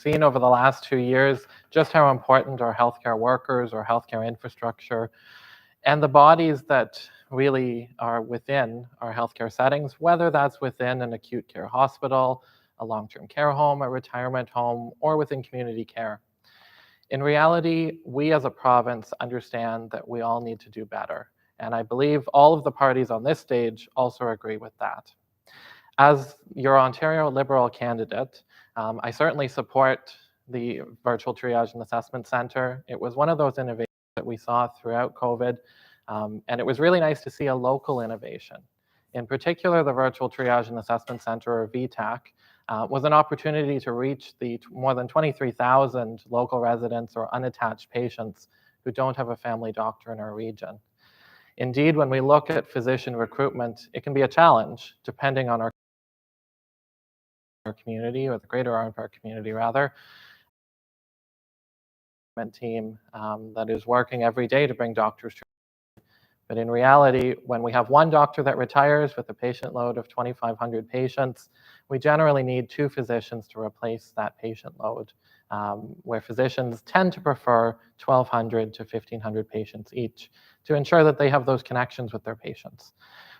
seen over the last 2 years just how important our healthcare workers, our healthcare infrastructure, and the bodies that really are within our healthcare settings, whether that's within an acute care hospital, a long-term care home, a retirement home, or within community care. In reality, we as a province understand that we all need to do better. And I believe all of the parties on this stage also agree with that. As your Ontario Liberal candidate, I certainly support the Virtual Triage and Assessment Centre. It was one of those innovations that we saw throughout COVID, and it was really nice to see a local innovation. In particular, the Virtual Triage and Assessment Centre, or VTAC, was an opportunity to reach the more than 23,000 local residents or unattached patients who don't have a family doctor in our region. Indeed, when we look at physician recruitment, it can be a challenge depending on our community, or the greater Aardvark community rather, team that is working every day to bring doctors to. But in reality, when we have one doctor that retires with a patient load of 2,500 patients, we generally need 2 physicians to replace that patient load, where physicians tend to prefer 1,200 to 1,500 patients each to ensure that they have those connections with their patients.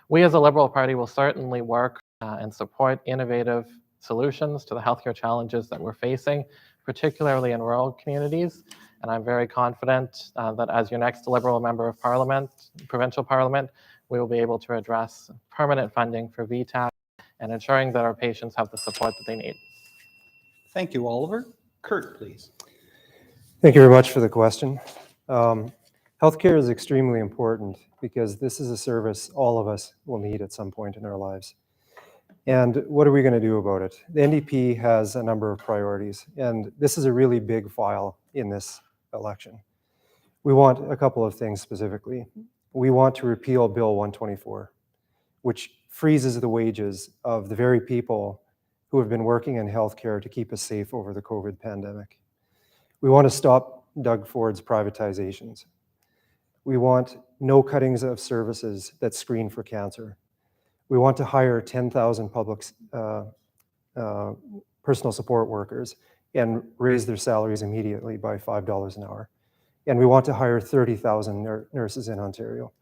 We as a Liberal Party will certainly work and support innovative solutions to the healthcare challenges that we're facing, particularly in rural communities. And I'm very confident that as your next Liberal Member of Parliament, Provincial Parliament, we will be able to address permanent funding for VTAC and ensuring that our patients have the support that they need. Thank you, Oliver. Kurt, please. Thank you very much for the question. Healthcare is extremely important because this is a service all of us will need at some point in our lives. And what are we going to do about it? The NDP has a number of priorities, and this is a really big file in this election. We want a couple of things specifically. We want to repeal Bill 124, which freezes the wages of the very people who have been working in healthcare to keep us safe over the COVID pandemic. We want to stop Doug Ford's privatizations. We want no cuttings of services that screen for cancer. We want to hire 10,000 public personal support workers and raise their salaries immediately by $5 an hour. And we want to hire 30,000 nurses in Ontario.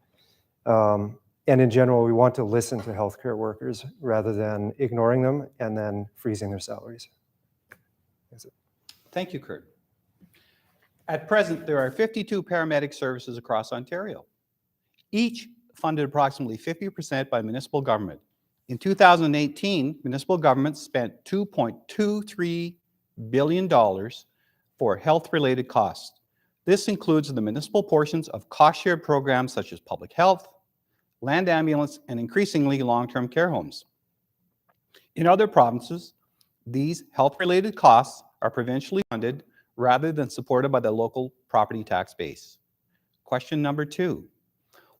And in general, we want to listen to healthcare workers rather than ignoring them and then freezing their salaries. That's it. Thank you, Kurt. At present, there are 52 paramedic services across Ontario, each funded approximately 50% by municipal government. In 2018, municipal government spent $2.23 billion for health-related costs. This includes the municipal portions of cost-shared programs such as public health, land ambulance, and increasingly long-term care homes. In other provinces, these health-related costs are provincially funded rather than supported by the local property tax base. Question number 2.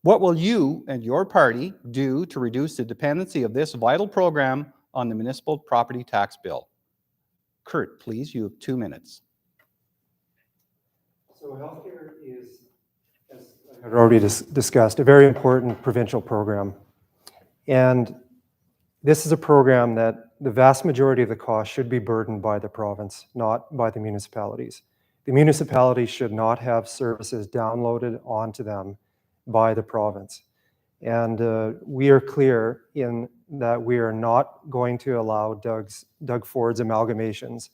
What will you and your party do to reduce the dependency of this vital program on the municipal property tax bill? Kurt, please, you have 2 minutes. So healthcare is, as I've already discussed, a very important provincial program. And this is a program that the vast majority of the cost should be burdened by the province, not by the municipalities. The municipalities should not have services downloaded onto them by the province. And we are clear in that we are not going to allow Doug Ford's amalgamations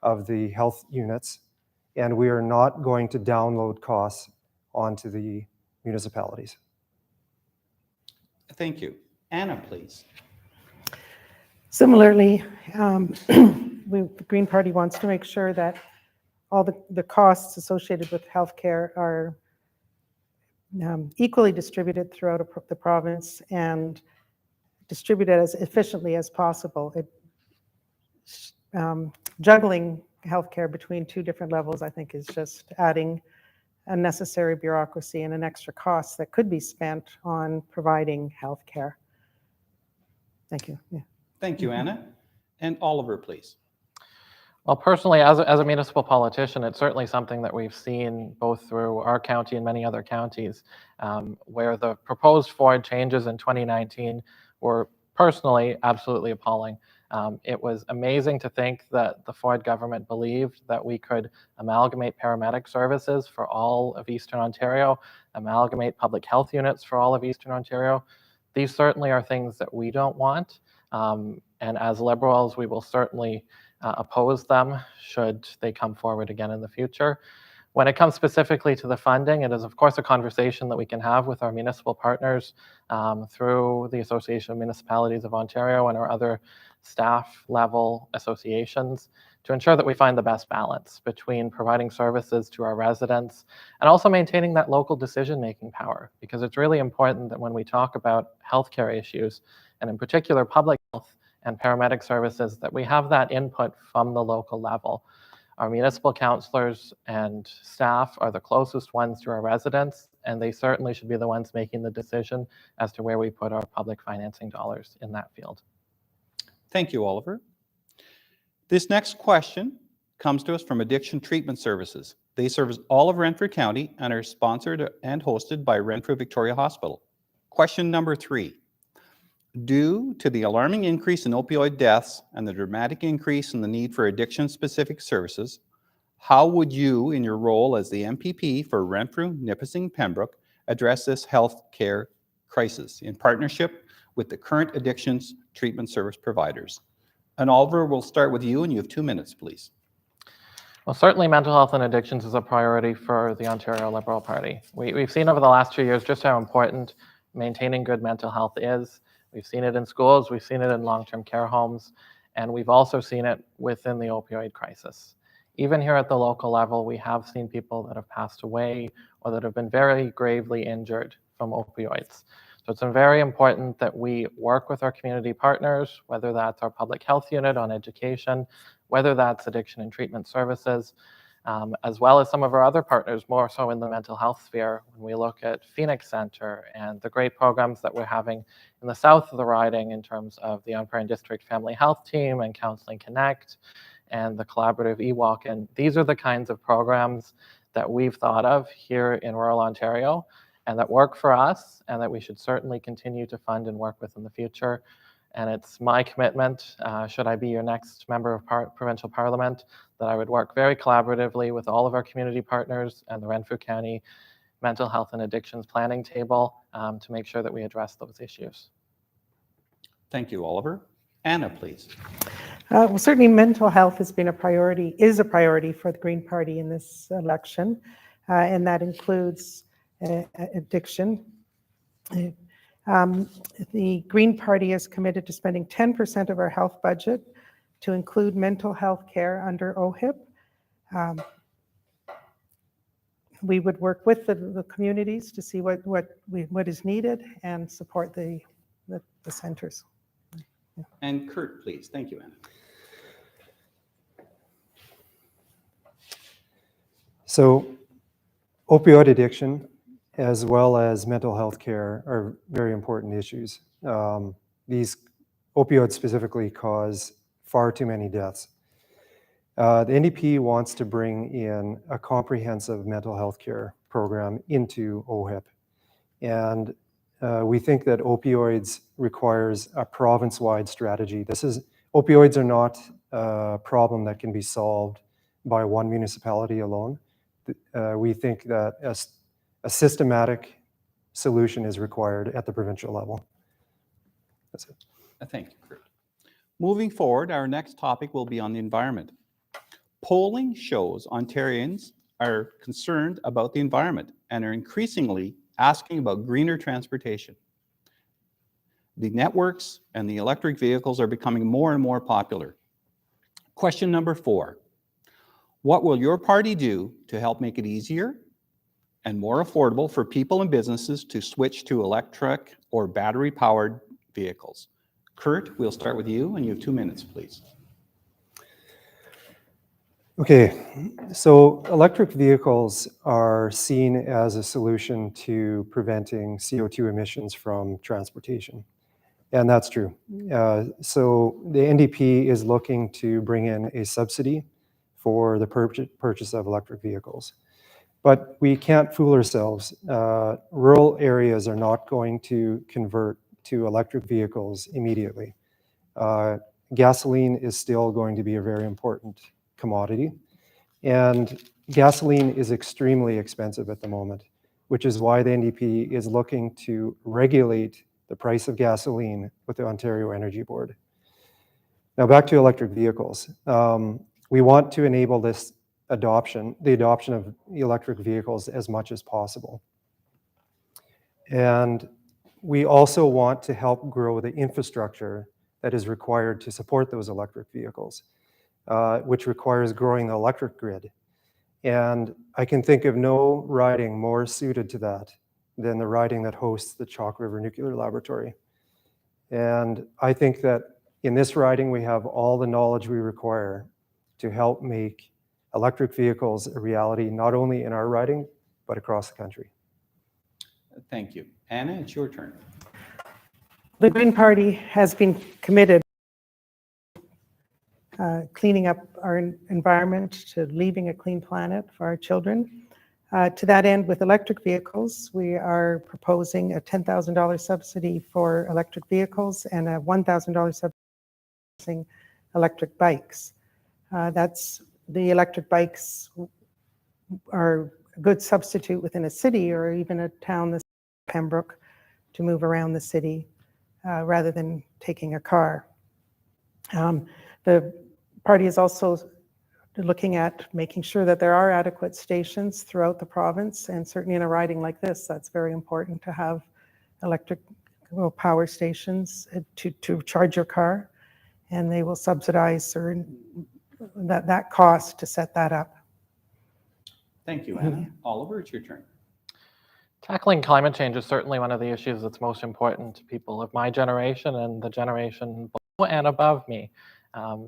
of the health units, and we are not going to download costs onto the municipalities. Thank you. Anna, please. Similarly, the Green Party wants to make sure that all the costs associated with healthcare are equally distributed throughout the province and distributed as efficiently as possible. Juggling healthcare between 2 different levels, I think, is just adding unnecessary bureaucracy and an extra cost that could be spent on providing healthcare. Thank you. Yeah. Thank you, Anna. And Oliver, please. Well, personally, as a municipal politician, it's certainly something that we've seen both through our county and many other counties, where the proposed Ford changes in 2019 were personally absolutely appalling. It was amazing to think that the Ford government believed that we could amalgamate paramedic services for all of Eastern Ontario, amalgamate public health units for all of Eastern Ontario. These certainly are things that we don't want. And as Liberals, we will certainly oppose them should they come forward again in the future. When it comes specifically to the funding, it is of course a conversation that we can have with our municipal partners through the Association of Municipalities of Ontario and our other staff level associations to ensure that we find the best balance between providing services to our residents and also maintaining that local decision-making power, because it's really important that when we talk about healthcare issues, and in particular public health and paramedic services, that we have that input from the local level. Our municipal councillors and staff are the closest ones to our residents, and they certainly should be the ones making the decision as to where we put our public financing dollars in that field. Thank you, Oliver. This next question comes to us from Addiction Treatment Services. They service all of Renfrew County and are sponsored and hosted by Renfrew Victoria Hospital. Question number 3. Due to the alarming increase in opioid deaths and the dramatic increase in the need for addiction-specific services, how would you, in your role as the MPP for Renfrew-Nipissing-Pembroke, address this health care crisis in partnership with the current addictions treatment service providers? And Oliver, we'll start with you, and you have 2 minutes, please. Well, certainly mental health and addictions is a priority for the Ontario Liberal Party. We've seen over the last 2 years just how important maintaining good mental health is. We've seen it in schools, we've seen it in long-term care homes, and we've also seen it within the opioid crisis. Even here at the local level, we have seen people that have passed away or that have been very gravely injured from opioids. So it's very important that we work with our community partners, whether that's our public health unit on education, whether that's addiction and treatment services, as well as some of our other partners, more so in the mental health sphere, when we look at Phoenix Centre and the great programs that we're having in the south of the riding in terms of the Yonge-Parent District Family Health Team and Counselling Connect and the collaborative eWalk. And these are the kinds of programs that we've thought of here in rural Ontario and that work for us and that we should certainly continue to fund and work with in the future. And it's my commitment, should I be your next member of Provincial Parliament, that I would work very collaboratively with all of our community partners and the Renfrew County Mental Health and Addictions Planning Table to make sure that we address those issues. Thank you, Oliver. Anna, please. Well, certainly mental health has been a priority, is a priority for the Green Party in this election, and that includes addiction. The Green Party is committed to spending 10% of our health budget to include mental health care under OHIP. We would work with the communities to see what is needed and support the centers. And Kurt, please. Thank you, Anna. So opioid addiction as well as mental health care are very important issues. These opioids specifically cause far too many deaths. The NDP wants to bring in a comprehensive mental health care program into OHIP. And we think that opioids requires a province-wide strategy. Opioids are not a problem that can be solved by one municipality alone. We think that a systematic solution is required at the provincial level. That's it. Thank you, Kurt. Moving forward, our next topic will be on the environment. Polling shows Ontarians are concerned about the environment and are increasingly asking about greener transportation. The networks and the electric vehicles are becoming more and more popular. Question number 4. What will your party do to help make it easier and more affordable for people and businesses to switch to electric or battery-powered vehicles? Kurt, we'll start with you, and you have 2 minutes, please. Okay, so electric vehicles are seen as a solution to preventing CO2 emissions from transportation, and that's true. So the NDP is looking to bring in a subsidy for the purchase of electric vehicles. But we can't fool ourselves. Rural areas are not going to convert to electric vehicles immediately. gasoline is still going to be a very important commodity. And gasoline is extremely expensive at the moment, which is why the NDP is looking to regulate the price of gasoline with the Ontario Energy Board. Now back to electric vehicles. We want to enable this adoption, the adoption of electric vehicles as much as possible. And we also want to help grow the infrastructure that is required to support those electric vehicles, which requires growing the electric grid. And I can think of no riding more suited to that than the riding that hosts the Chalk River Nuclear Laboratory. And I think that in this riding, we have all the knowledge we require to help make electric vehicles a reality, not only in our riding, but across the country. Thank you. Anna, it's your turn. The Green Party has been committed cleaning up our environment, to leaving a clean planet for our children. To that end, with electric vehicles, we are proposing a $10,000 subsidy for electric vehicles and a $1,000 subsidy for electric bikes. The electric bikes are a good substitute within a city or even a town, the Pembroke, to move around the city rather than taking a car. The party is also looking at making sure that there are adequate stations throughout the province, and certainly in a riding like this, that's very important to have electric power stations to charge your car, and they will subsidize that cost to set that up. Thank you, Anna. Oliver, it's your turn. Tackling climate change is certainly one of the issues that's most important to people of my generation and the generation below and above me.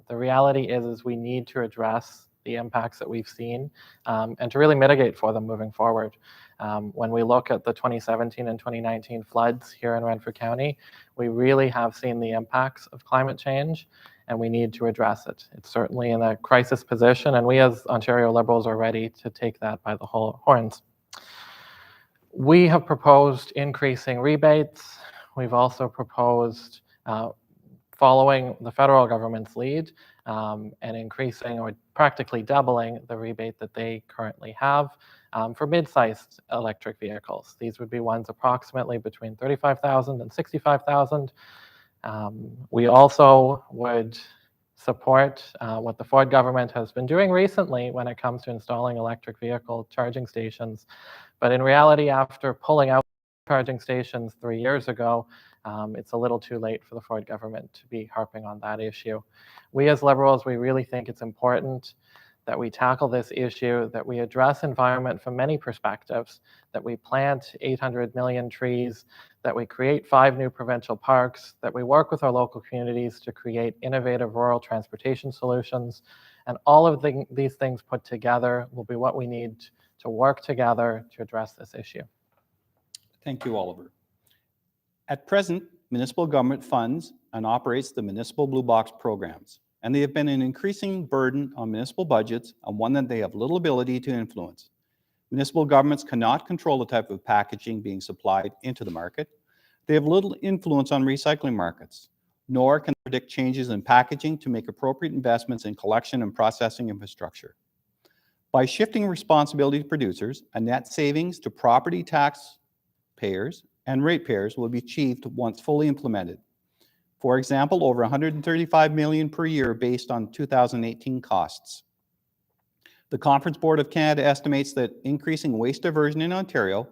The reality is we need to address the impacts that we've seen and to really mitigate for them moving forward. When we look at the 2017 and 2019 floods here in Renfrew County, we really have seen the impacts of climate change, and we need to address it. It's certainly in a crisis position, and we as Ontario Liberals are ready to take that by the horns. We have proposed increasing rebates. We've also proposed following the federal government's lead and increasing or practically doubling the rebate that they currently have for mid-sized electric vehicles. These would be ones approximately between $35,000 and $65,000. We also would support what the Ford government has been doing recently when it comes to installing electric vehicle charging stations. But in reality, after pulling out charging stations 3 years ago, it's a little too late for the Ford government to be harping on that issue. We as Liberals, we really think it's important that we tackle this issue, that we address environment from many perspectives, that we plant 800 million trees, that we create 5 new provincial parks, that we work with our local communities to create innovative rural transportation solutions. And all of these things put together will be what we need to work together to address this issue. Thank you, Oliver. At present, municipal government funds and operates the municipal blue box programs, and they have been an increasing burden on municipal budgets and one that they have little ability to influence. Municipal governments cannot control the type of packaging being supplied into the market. They have little influence on recycling markets, nor can they predict changes in packaging to make appropriate investments in collection and processing infrastructure. By shifting responsibility to producers, a net savings to property tax payers and ratepayers will be achieved once fully implemented. For example, over $135 million per year based on 2018 costs. The Conference Board of Canada estimates that increasing waste diversion in Ontario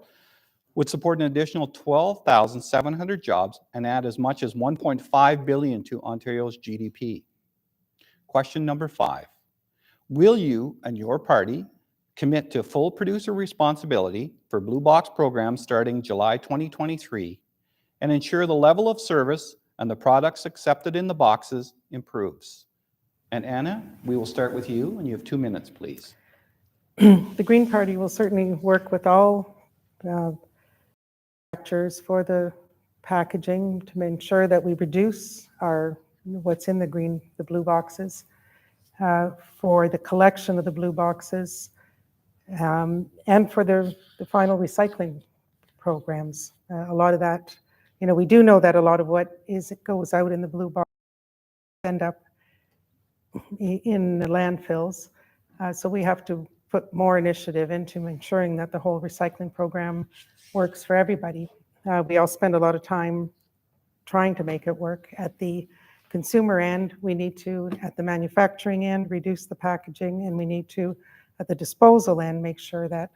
would support an additional 12,700 jobs and add as much as $1.5 billion to Ontario's GDP. Question number 5. Will you and your party commit to full producer responsibility for blue box programs starting July 2023 and ensure the level of service and the products accepted in the boxes improves? And Anna, we will start with you, and you have 2 minutes, please. The Green Party will certainly work with all manufacturers for the packaging to ensure that we reduce what's in the blue boxes, for the collection of the blue boxes, and for the final recycling programs. A lot of that, we do know that a lot of what goes out in the blue box end up in the landfills. So we have to put more initiative into ensuring that the whole recycling program works for everybody. We all spend a lot of time trying to make it work. At the consumer end, we need to, at the manufacturing end, reduce the packaging, and we need to, at the disposal end, make sure that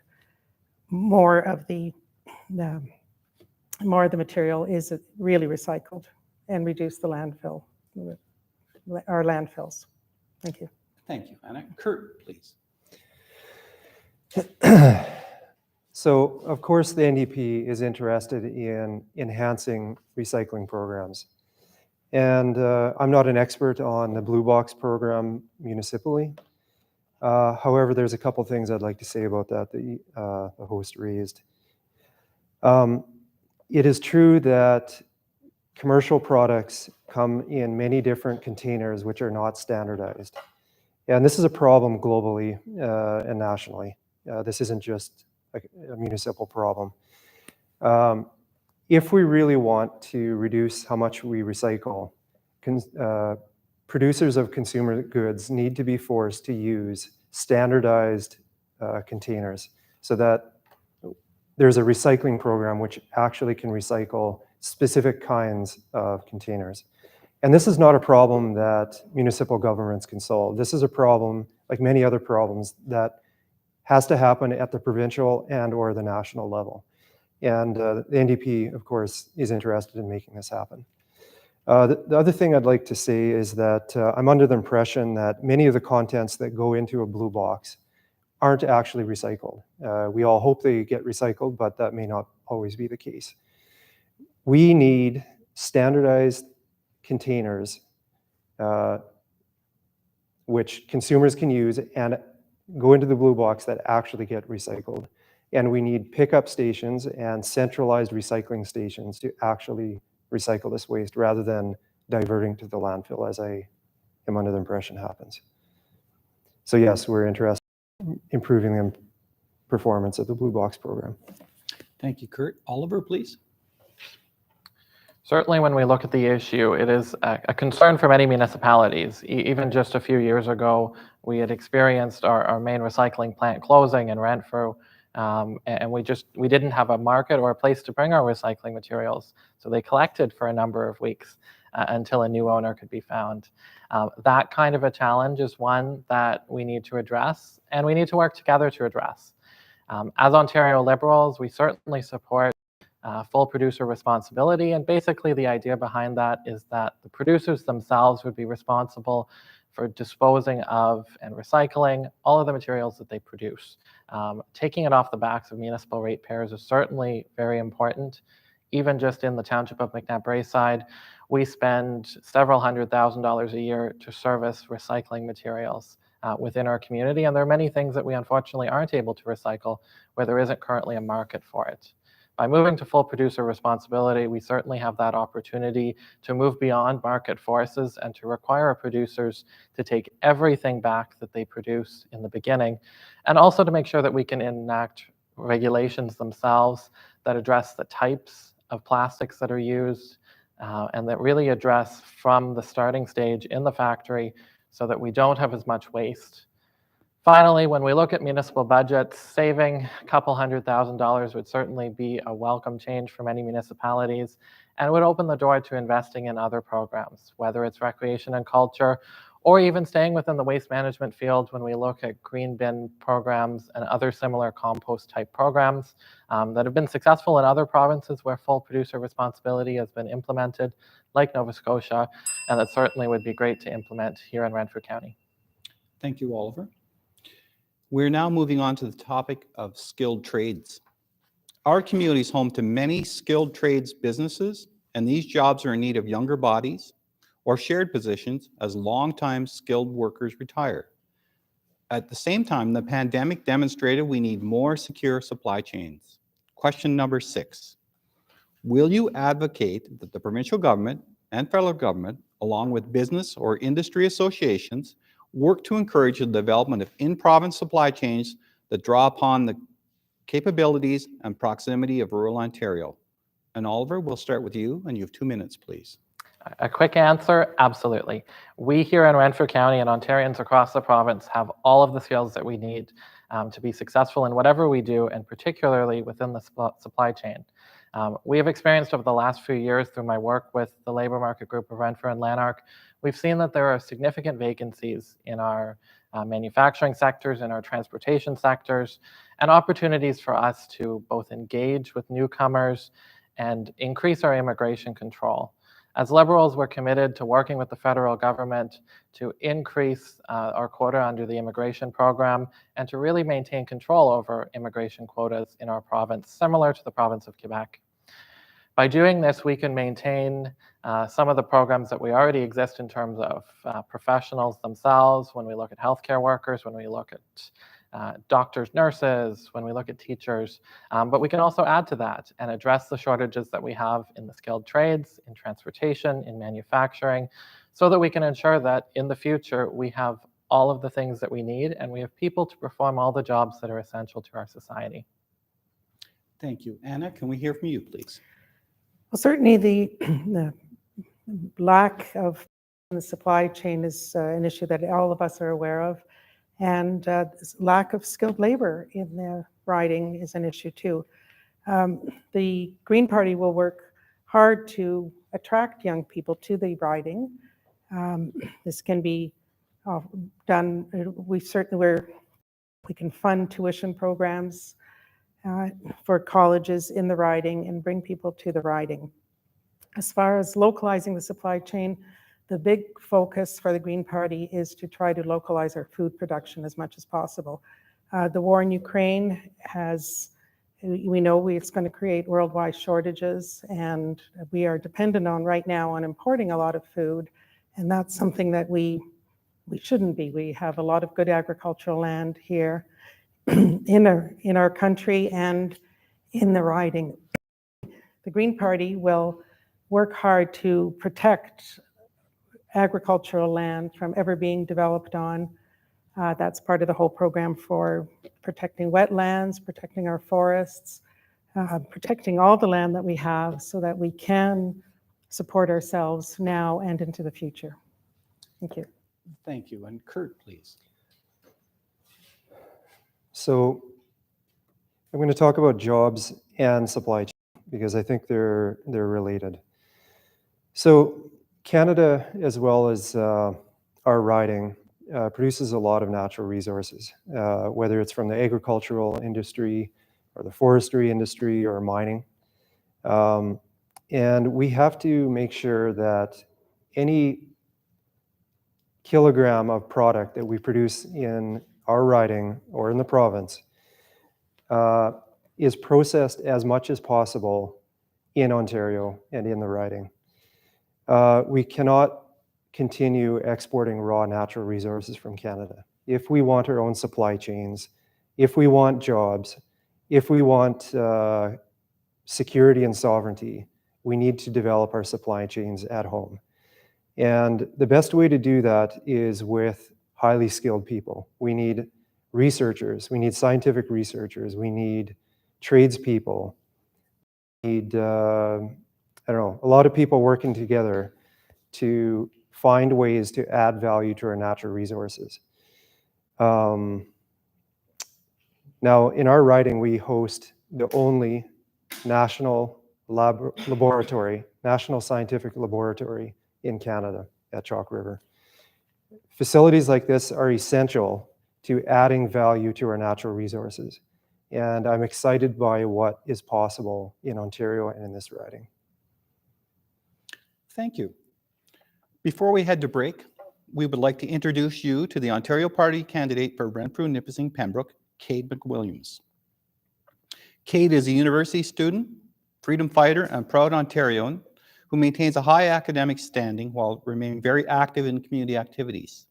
more of the material is really recycled and reduce the landfill, our landfills. Thank you. Thank you, Anna. Kurt, please. So, of course, the NDP is interested in enhancing recycling programs. And I'm not an expert on the Blue Box program municipally. However, there's a couple things I'd like to say about that the host raised. It is true that commercial products come in many different containers which are not standardized. And this is a problem globally and nationally. This isn't just a municipal problem. If we really want to reduce how much we recycle, producers of consumer goods need to be forced to use standardized containers so that there's a recycling program which actually can recycle specific kinds of containers. And this is not a problem that municipal governments can solve. This is a problem, like many other problems, that has to happen at the provincial and or the national level. And the NDP, of course, is interested in making this happen. The other thing I'd like to say is that I'm under the impression that many of the contents that go into a blue box aren't actually recycled. We all hope they get recycled, but that may not always be the case. We need standardized containers which consumers can use and go into the blue box that actually get recycled. And we need pickup stations and centralized recycling stations to actually recycle this waste rather than diverting to the landfill, as I am under the impression happens. So yes, we're interested in improving the performance of the Blue Box program. Thank you, Kurt. Oliver, please. Certainly when we look at the issue, it is a concern for many municipalities. Even just a few years ago, we had experienced our main recycling plant closing in Renfrew, and we didn't have a market or a place to bring our recycling materials. So they collected for a number of weeks until a new owner could be found. That kind of a challenge is one that we need to address, and we need to work together to address. As Ontario Liberals, we certainly support full producer responsibility, and basically the idea behind that is that the producers themselves would be responsible for disposing of and recycling all of the materials that they produce. Taking it off the backs of municipal ratepayers is certainly very important. Even just in the township of McNabb-Braeside, we spend several $100,000s a year to service recycling materials within our community, and there are many things that we unfortunately aren't able to recycle where there isn't currently a market for it. By moving to full producer responsibility, we certainly have that opportunity to move beyond market forces and to require our producers to take everything back that they produce in the beginning, and also to make sure that we can enact regulations themselves that address the types of plastics that are used and that really address from the starting stage in the factory so that we don't have as much waste. Finally, when we look at municipal budgets, saving a couple $100,000s would certainly be a welcome change for many municipalities and would open the door to investing in other programs, whether it's recreation and culture, or even staying within the waste management field when we look at green bin programs and other similar compost type programs that have been successful in other provinces where full producer responsibility has been implemented, like Nova Scotia, and that certainly would be great to implement here in Renfrew County. Thank you, Oliver. We're now moving on to the topic of skilled trades. Our community is home to many skilled trades businesses, and these jobs are in need of younger bodies or shared positions as long-time skilled workers retire. At the same time, the pandemic demonstrated we need more secure supply chains. Question number 6. Will you advocate that the provincial government and federal government, along with business or industry associations, work to encourage the development of in-province supply chains that draw upon the capabilities and proximity of rural Ontario? And Oliver, we'll start with you, and you have 2 minutes, please. A quick answer, absolutely. We here in Renfrew County and Ontarians across the province have all of the skills that we need to be successful in whatever we do, and particularly within the supply chain. We have experienced over the last few years through my work with the Labour Market Group of Renfrew and Lanark, we've seen that there are significant vacancies in our manufacturing sectors, in our transportation sectors, and opportunities for us to both engage with newcomers and increase our immigration control. As Liberals, we're committed to working with the federal government to increase our quota under the immigration program and to really maintain control over immigration quotas in our province, similar to the province of Quebec. By doing this, we can maintain some of the programs that we already exist in terms of professionals themselves, when we look at healthcare workers, when we look at doctors, nurses, when we look at teachers, but we can also add to that and address the shortages that we have in the skilled trades, in transportation, in manufacturing, so that we can ensure that in the future we have all of the things that we need and we have people to perform all the jobs that are essential to our society. Thank you. Anna, can we hear from you, please? Well, certainly the lack of the supply chain is an issue that all of us are aware of. And this lack of skilled labor in the riding is an issue too. The Green Party will work hard to attract young people to the riding. This can be done. We can fund tuition programs for colleges in the riding and bring people to the riding. As far as localizing the supply chain, the big focus for the Green Party is to try to localize our food production as much as possible. The war in Ukraine we know it's going to create worldwide shortages, and we are dependent on right now on importing a lot of food, and that's something that we shouldn't be. We have a lot of good agricultural land here in our country and in the riding. The Green Party will work hard to protect agricultural land from ever being developed on. That's part of the whole program for protecting wetlands, protecting our forests, protecting all the land that we have so that we can support ourselves now and into the future. Thank you. Thank you. And Kurt, please. So I'm going to talk about jobs and supply chain because I think they're related. So Canada, as well as our riding, produces a lot of natural resources, whether it's from the agricultural industry or the forestry industry or mining. And we have to make sure that any kilogram of product that we produce in our riding or in the province is processed as much as possible in Ontario and in the riding. We cannot continue exporting raw natural resources from Canada. If we want our own supply chains, if we want jobs, if we want security and sovereignty, we need to develop our supply chains at home. And the best way to do that is with highly skilled people. We need researchers, we need scientific researchers, we need tradespeople, we need, a lot of people working together to find ways to add value to our natural resources. Now, in our riding, we host the only national scientific laboratory in Canada at Chalk River. Facilities like this are essential to adding value to our natural resources. And I'm excited by what is possible in Ontario and in this riding. Thank you. Before we head to break, we would like to introduce you to the Ontario Party candidate for Renfrew-Nipissing-Pembroke, Cade McWilliams. Cade is a university student, freedom fighter, and proud Ontarian who maintains a high academic standing while remaining very active in community activities.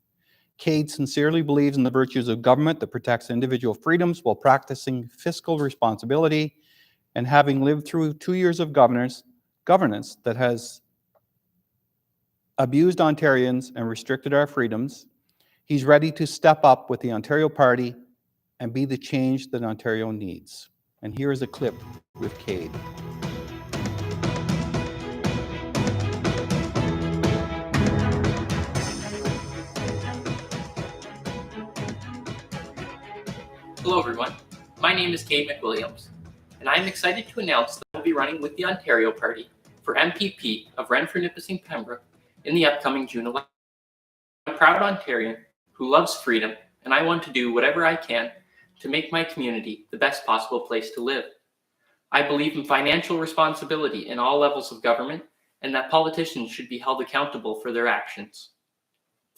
Cade sincerely believes in the virtues of government that protects individual freedoms while practicing fiscal responsibility, and having lived through 2 years of governance that has abused Ontarians and restricted our freedoms, he's ready to step up with the Ontario Party and be the change that Ontario needs. And here is a clip with Cade. Hello everyone, my name is Kate McWilliams, and I am excited to announce that I will be running with the Ontario Party for MPP of Renfrew-Nipissing-Pembroke in the upcoming June election. I'm a proud Ontarian who loves freedom, and I want to do whatever I can to make my community the best possible place to live. I believe in financial responsibility in all levels of government, and that politicians should be held accountable for their actions.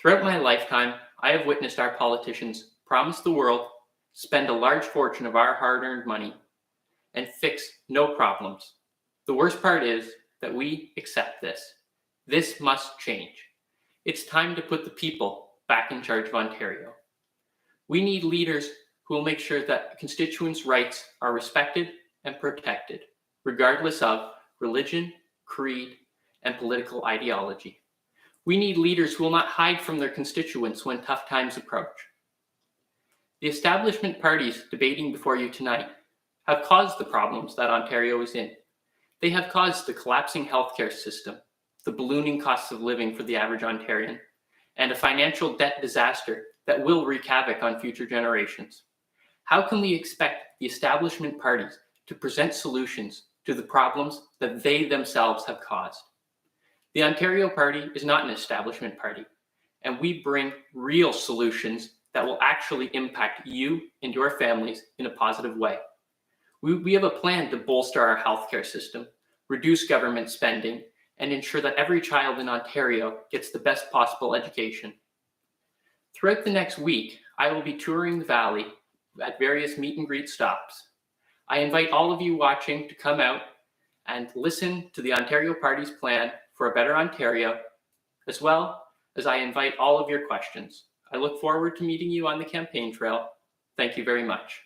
Throughout my lifetime, I have witnessed our politicians promise the world, spend a large fortune of our hard-earned money, and fix no problems. The worst part is that we accept this. This must change. It's time to put the people back in charge of Ontario. We need leaders who will make sure that constituents' rights are respected and protected, regardless of religion, creed, and political ideology. We need leaders who will not hide from their constituents when tough times approach. The establishment parties debating before you tonight have caused the problems that Ontario is in. They have caused the collapsing healthcare system, the ballooning costs of living for the average Ontarian, and a financial debt disaster that will wreak havoc on future generations. How can we expect the establishment parties to present solutions to the problems that they themselves have caused? The Ontario Party is not an establishment party, and we bring real solutions that will actually impact you and your families in a positive way. We have a plan to bolster our healthcare system, reduce government spending, and ensure that every child in Ontario gets the best possible education. Throughout the next week, I will be touring the Valley at various meet and greet stops. I invite all of you watching to come out and listen to the Ontario Party's plan for a better Ontario, as well as I invite all of your questions. I look forward to meeting you on the campaign trail. Thank you very much.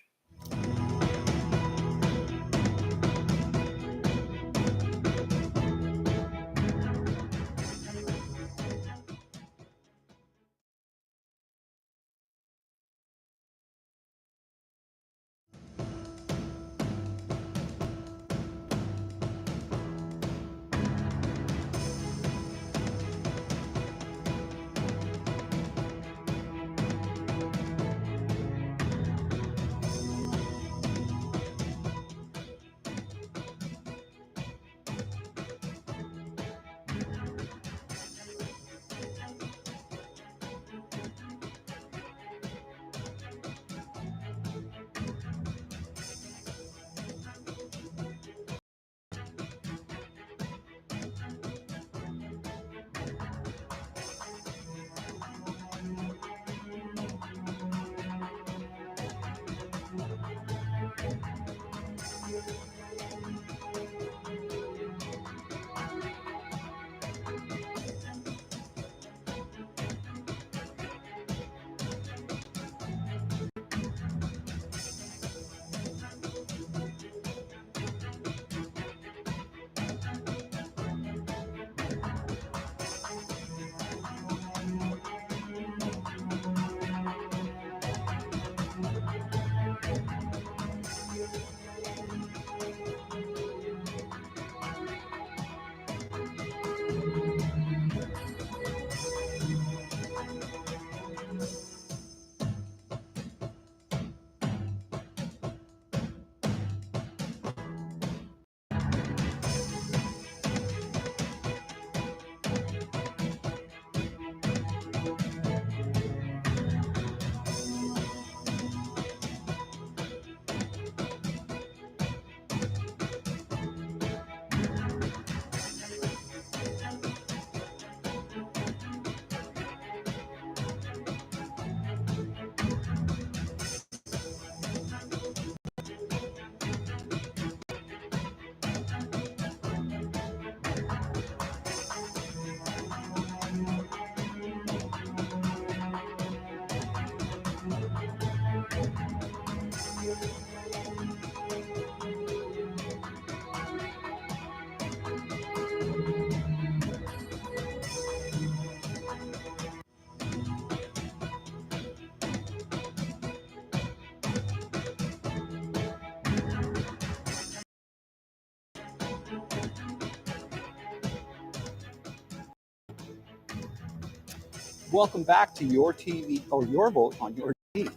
Welcome back to Your TV, or Your Vote on Your TV.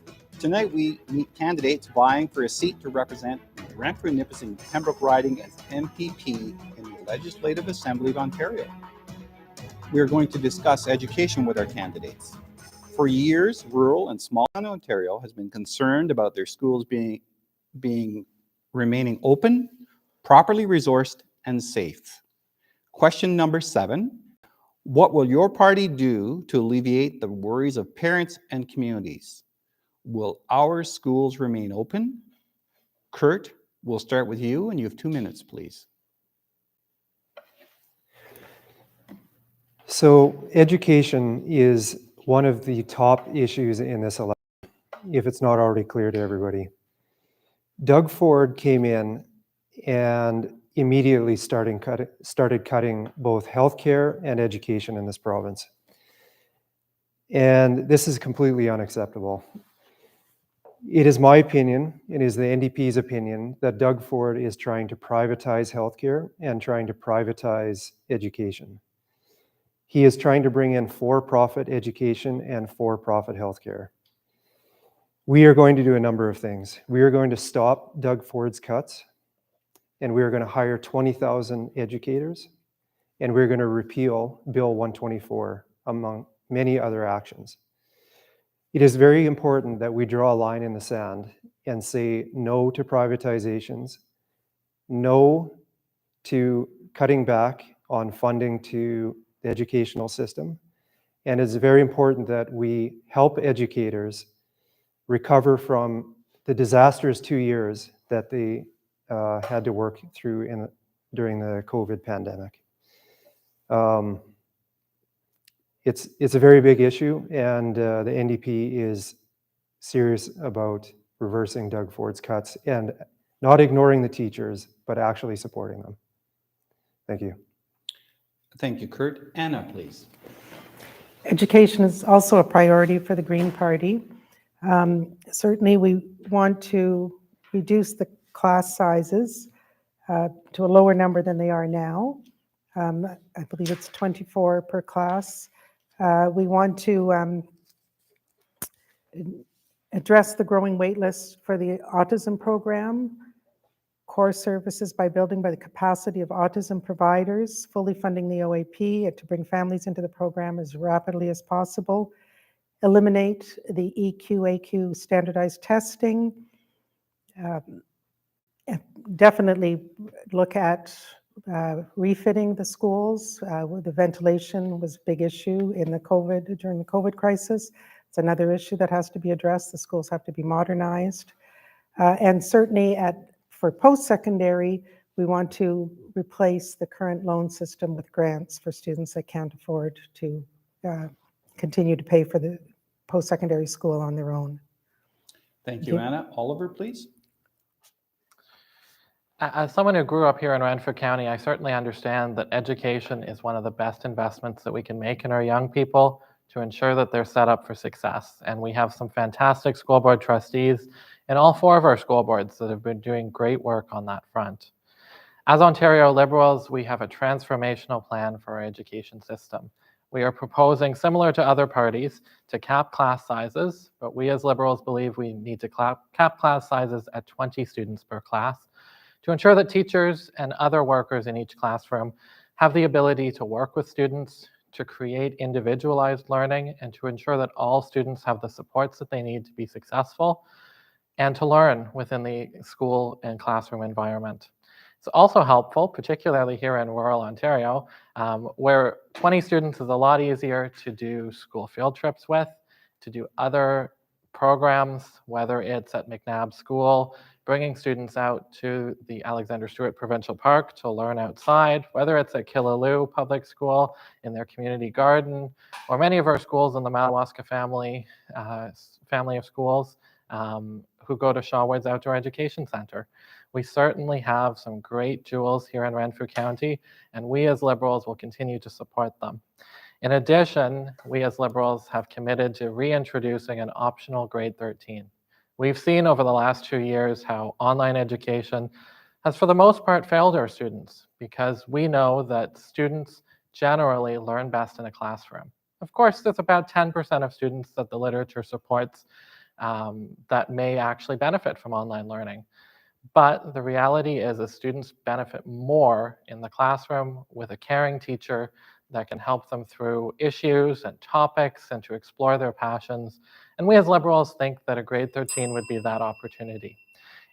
Tonight, we meet candidates vying for a seat to represent the Renfrew-Nipissing-Pembroke riding as MPP in the Legislative Assembly of Ontario. We are going to discuss education with our candidates. For years, rural and small town Ontario has been concerned about their schools remaining open, properly resourced, and safe. Question number 7. What will your party do to alleviate the worries of parents and communities? Will our schools remain open? Kurt, we'll start with you, and you have 2 minutes, please. So education is one of the top issues in this election, if it's not already clear to everybody. Doug Ford came in and immediately started cutting both healthcare and education in this province. And this is completely unacceptable. It is my opinion, it is the NDP's opinion, that Doug Ford is trying to privatize healthcare and trying to privatize education. He is trying to bring in for-profit education and for-profit healthcare. We are going to do a number of things. We are going to stop Doug Ford's cuts, and we are going to hire 20,000 educators, and we're going to repeal Bill 124, among many other actions. It is very important that we draw a line in the sand and say no to privatizations, no to cutting back on funding to the educational system, and it's very important that we help educators recover from the disastrous 2 years that they had to work through during the COVID pandemic. It's a very big issue, and the NDP is serious about reversing Doug Ford's cuts and not ignoring the teachers, but actually supporting them. Thank you. Thank you, Kurt. Anna, please. Education is also a priority for the Green Party. Certainly, we want to reduce the class sizes to a lower number than they are now. I believe it's 24 per class. We want to address the growing wait list for the autism program, core services by building by the capacity of autism providers, fully funding the OAP to bring families into the program as rapidly as possible, eliminate the EQ-AQ standardized testing, definitely look at refitting the schools. The ventilation was a big issue during the COVID crisis. It's another issue that has to be addressed. The schools have to be modernized. And certainly for post-secondary, we want to replace the current loan system with grants for students that can't afford to continue to pay for the post-secondary school on their own. Thank you, Anna. Oliver, please. As someone who grew up here in Renfrew County, I certainly understand that education is one of the best investments that we can make in our young people to ensure that they're set up for success. And we have some fantastic school board trustees in all 4 of our school boards that have been doing great work on that front. As Ontario Liberals, we have a transformational plan for our education system. We are proposing, similar to other parties, to cap class sizes, but we as Liberals believe we need to cap class sizes at 20 students per class to ensure that teachers and other workers in each classroom have the ability to work with students, to create individualized learning, and to ensure that all students have the supports that they need to be successful and to learn within the school and classroom environment. It's also helpful, particularly here in rural Ontario, where 20 students is a lot easier to do school field trips with, to do other programs, whether it's at McNabb School, bringing students out to the Alexander Stewart Provincial Park to learn outside, whether it's at Killaloe Public School in their community garden, or many of our schools in the Madawaska family of schools who go to Shawwoods Outdoor Education Center. We certainly have some great jewels here in Renfrew County, and we as Liberals will continue to support them. In addition, we as Liberals have committed to reintroducing an optional grade 13. We've seen over the last 2 years how online education has for the most part failed our students because we know that students generally learn best in a classroom. Of course, there's about 10% of students that the literature supports that may actually benefit from online learning. But the reality is that students benefit more in the classroom with a caring teacher that can help them through issues and topics and to explore their passions. And we as Liberals think that a grade 13 would be that opportunity.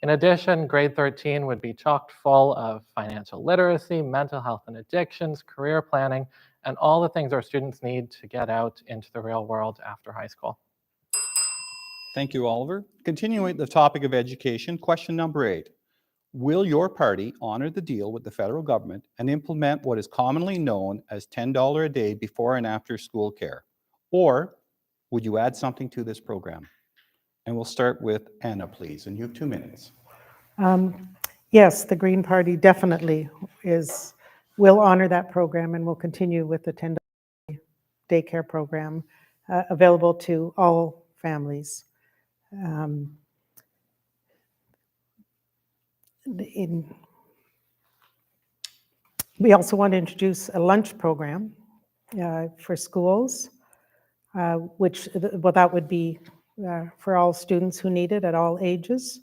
In addition, grade 13 would be chock full of financial literacy, mental health and addictions, career planning, and all the things our students need to get out into the real world after high school. Thank you, Oliver. Continuing the topic of education, question number 8. Will your party honor the deal with the federal government and implement what is commonly known as $10 a day before and after school care? Or would you add something to this program? And we'll start with Anna, please, and you have 2 minutes. Yes, the Green Party definitely will honor that program and will continue with the $10 daycare program available to all families. We also want to introduce a lunch program for schools, which that would be for all students who need it at all ages.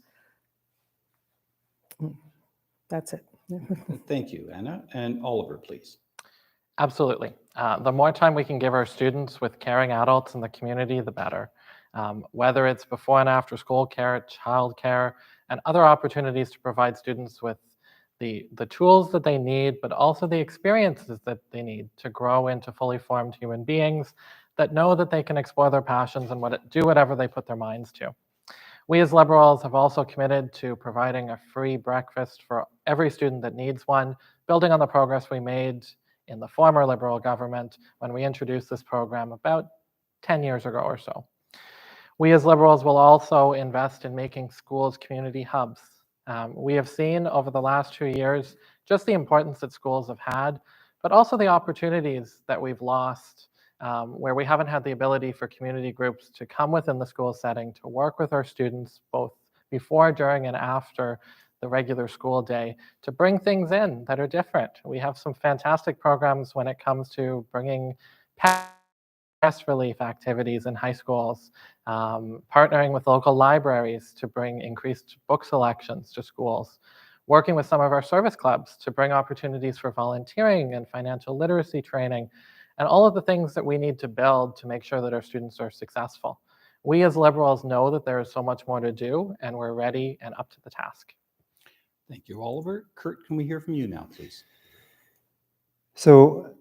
That's it. Thank you, Anna. And Oliver, please. Absolutely. The more time we can give our students with caring adults in the community, the better. Whether it's before and after school care, childcare, and other opportunities to provide students with the tools that they need, but also the experiences that they need to grow into fully formed human beings that know that they can explore their passions and do whatever they put their minds to. We as Liberals have also committed to providing a free breakfast for every student that needs one, building on the progress we made in the former Liberal government when we introduced this program about 10 years ago or so. We as Liberals will also invest in making schools community hubs. We have seen over the last 2 years just the importance that schools have had, but also the opportunities that we've lost where we haven't had the ability for community groups to come within the school setting to work with our students both before, during, and after the regular school day to bring things in that are different. We have some fantastic programs when it comes to bringing stress relief activities in high schools, partnering with local libraries to bring increased book selections to schools, working with some of our service clubs to bring opportunities for volunteering and financial literacy training, and all of the things that we need to build to make sure that our students are successful. We as Liberals know that there is so much more to do, and we're ready and up to the task. Thank you, Oliver. Kurt, can we hear from you now, please? So,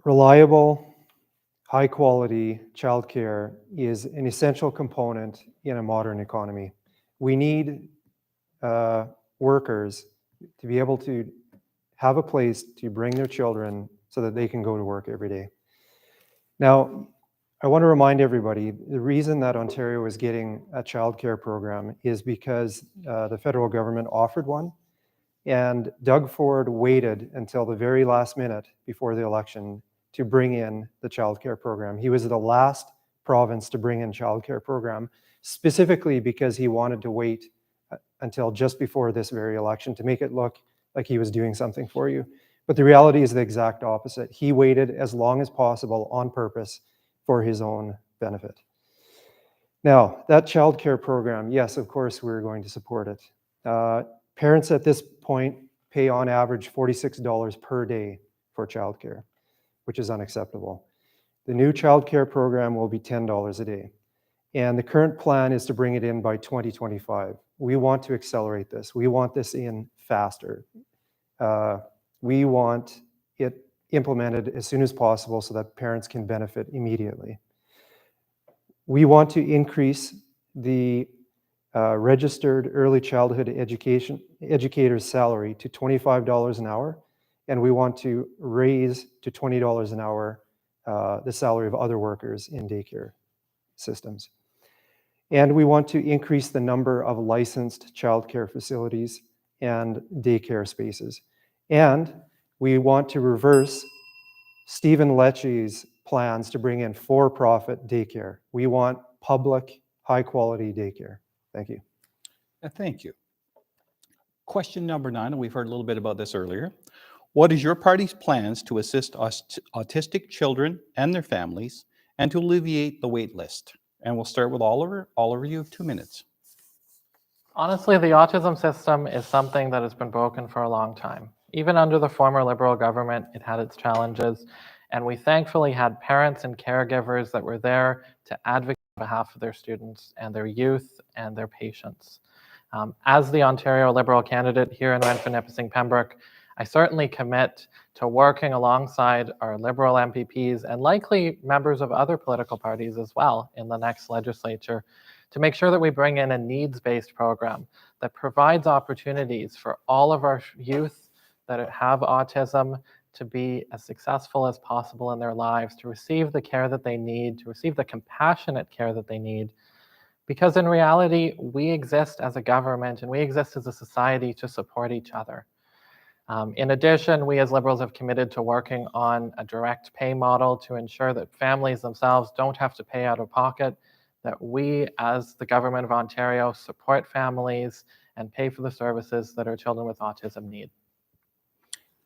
reliable, high-quality childcare is an essential component in a modern economy. We need workers to be able to have a place to bring their children so that they can go to work every day. Now, I want to remind everybody, the reason that Ontario is getting a childcare program is because the federal government offered one, and Doug Ford waited until the very last minute before the election to bring in the childcare program. He was the last province to bring in childcare program, specifically because he wanted to wait until just before this very election to make it look like he was doing something for you. But the reality is the exact opposite. He waited as long as possible on purpose for his own benefit. Now, that childcare program, yes, of course, we're going to support it. Parents at this point pay on average $46 per day for childcare, which is unacceptable. The new childcare program will be $10 a day. And the current plan is to bring it in by 2025. We want to accelerate this. We want this in faster. We want it implemented as soon as possible so that parents can benefit immediately. We want to increase the registered early childhood educator's salary to $25 an hour, and we want to raise to $20 an hour the salary of other workers in daycare systems. And we want to increase the number of licensed childcare facilities and daycare spaces. And we want to reverse Stephen Lecce's plans to bring in for-profit daycare. We want public, high-quality daycare. Thank you. Thank you. Question number 9, and we've heard a little bit about this earlier. What is your party's plans to assist autistic children and their families and to alleviate the wait list? And we'll start with Oliver. Oliver, you have 2 minutes. Honestly, the autism system is something that has been broken for a long time. Even under the former Liberal government, it had its challenges, and we thankfully had parents and caregivers that were there to advocate on behalf of their students and their youth and their patients. As the Ontario Liberal candidate here in Renfrew-Nipissing-Pembroke, I certainly commit to working alongside our Liberal MPPs and likely members of other political parties as well in the next legislature to make sure that we bring in a needs-based program that provides opportunities for all of our youth that have autism to be as successful as possible in their lives, to receive the care that they need, to receive the compassionate care that they need. Because in reality, we exist as a government and we exist as a society to support each other. In addition, we as Liberals have committed to working on a direct pay model to ensure that families themselves don't have to pay out of pocket, that we as the Government of Ontario support families and pay for the services that our children with autism need.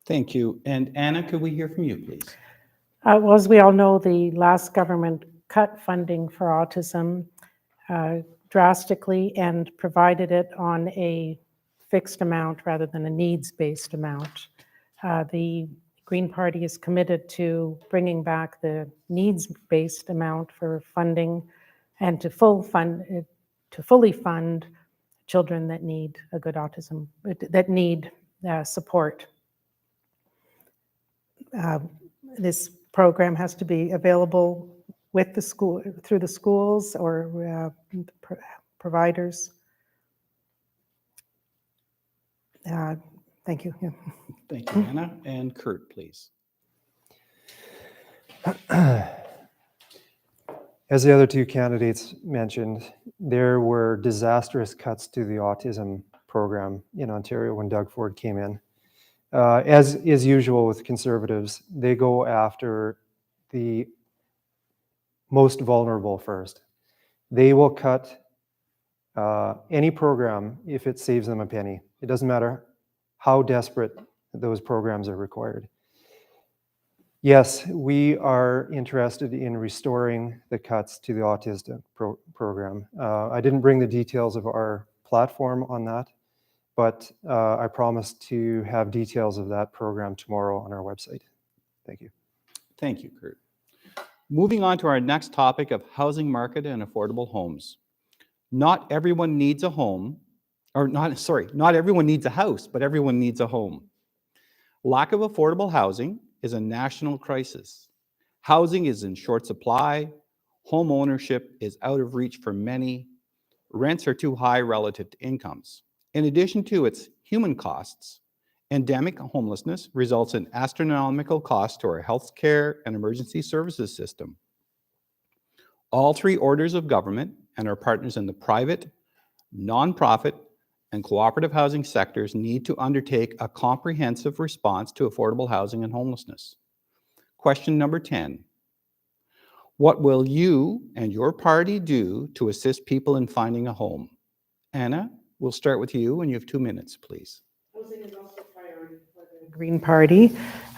Thank you. And Anna, could we hear from you, please? Well, as we all know, the last government cut funding for autism drastically and provided it on a fixed amount rather than a needs-based amount. The Green Party is committed to bringing back the needs-based amount for funding and to fully fund children that need a good autism, that need support. This program has to be available with the school, through the schools or providers. Thank you. Yeah. Thank you, Anna. And Kurt, please. As the other two candidates mentioned, there were disastrous cuts to the autism program in Ontario when Doug Ford came in. As is usual with Conservatives, they go after the most vulnerable first. They will cut any program if it saves them a penny. It doesn't matter how desperate those programs are required. Yes, we are interested in restoring the cuts to the autism program. I didn't bring the details of our platform on that, but I promise to have details of that program tomorrow on our website. Thank you. Thank you, Kurt. Moving on to our next topic of housing market and affordable homes. Not everyone needs a home, or not everyone needs a house, but everyone needs a home. Lack of affordable housing is a national crisis. Housing is in short supply, home ownership is out of reach for many, rents are too high relative to incomes. In addition to its human costs, endemic homelessness results in astronomical costs to our healthcare and emergency services system. All three orders of government and our partners in the private, nonprofit, and cooperative housing sectors need to undertake a comprehensive response to affordable housing and homelessness. Question number 10. What will you and your party do to assist people in finding a home? Anna, we'll start with you, and you have 2 minutes, please. Housing is also a priority for the Green Party.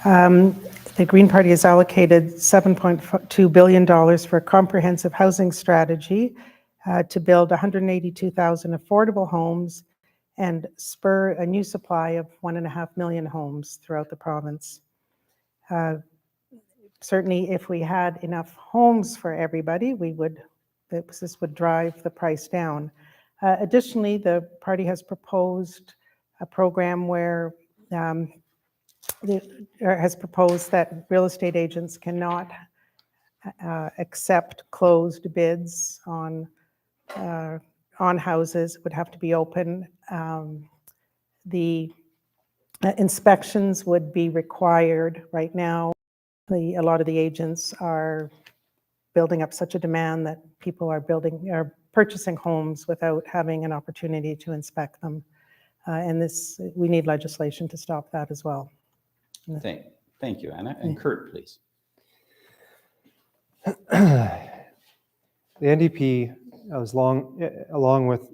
The Green Party has allocated $7.2 billion for a comprehensive housing strategy to build 182,000 affordable homes and spur a new supply of 1.5 million homes throughout the province. Certainly, if we had enough homes for everybody, this would drive the price down. Additionally, the party has proposed a program where has proposed that real estate agents cannot accept closed bids on houses, would have to be open. The inspections would be required. Right now, a lot of the agents are building up such a demand that people are purchasing homes without having an opportunity to inspect them. And we need legislation to stop that as well. Thank you, Anna. And Kurt, please. The NDP, along with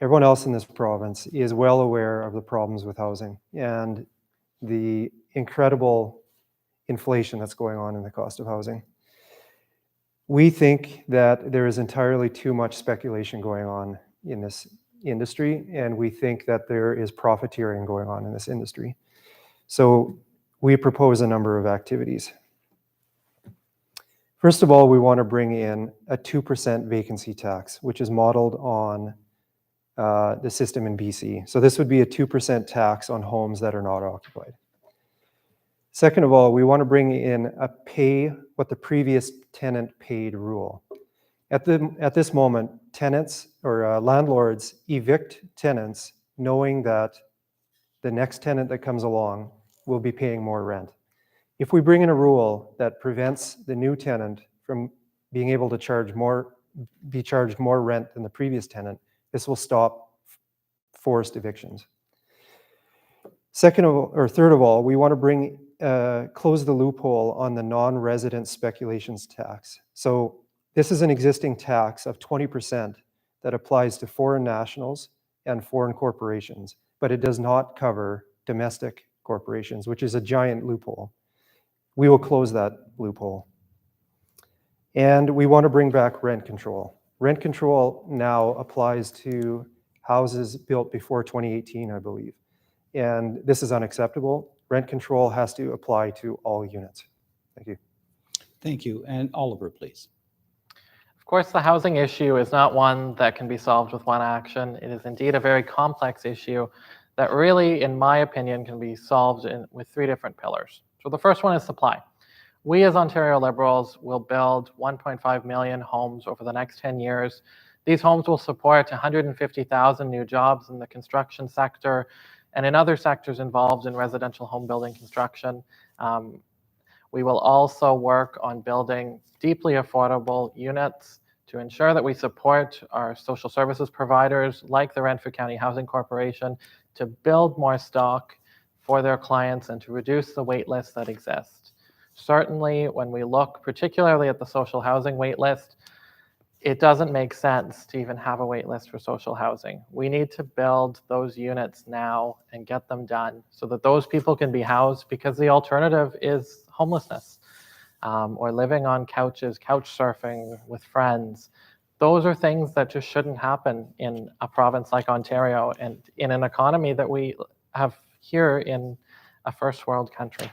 everyone else in this province, is well aware of the problems with housing and the incredible inflation that's going on in the cost of housing. We think that there is entirely too much speculation going on in this industry, and we think that there is profiteering going on in this industry. So we propose a number of activities. First of all, we want to bring in a 2% vacancy tax, which is modeled on the system in BC. So this would be a 2% tax on homes that are not occupied. Second of all, we want to bring in a pay what the previous tenant paid rule. At this moment, tenants or landlords evict tenants knowing that the next tenant that comes along will be paying more rent. If we bring in a rule that prevents the new tenant from being able to be charged more rent than the previous tenant, this will stop forced evictions. Third of all, we want to close the loophole on the non-resident speculations tax. So this is an existing tax of 20% that applies to foreign nationals and foreign corporations, but it does not cover domestic corporations, which is a giant loophole. We will close that loophole. And we want to bring back rent control. Rent control now applies to houses built before 2018, I believe. And this is unacceptable. Rent control has to apply to all units. Thank you. Thank you. And Oliver, please. Of course, the housing issue is not one that can be solved with one action. It is indeed a very complex issue that really, in my opinion, can be solved with three different pillars. So the first one is supply. We as Ontario Liberals will build 1.5 million homes over the next 10 years. These homes will support 150,000 new jobs in the construction sector and in other sectors involved in residential home building construction. We will also work on building deeply affordable units to ensure that we support our social services providers like the Renfrew County Housing Corporation to build more stock for their clients and to reduce the wait lists that exist. Certainly, when we look particularly at the social housing wait list, it doesn't make sense to even have a wait list for social housing. We need to build those units now and get them done so that those people can be housed, because the alternative is homelessness or living on couches, couch surfing with friends. Those are things that just shouldn't happen in a province like Ontario and in an economy that we have here in a first world country.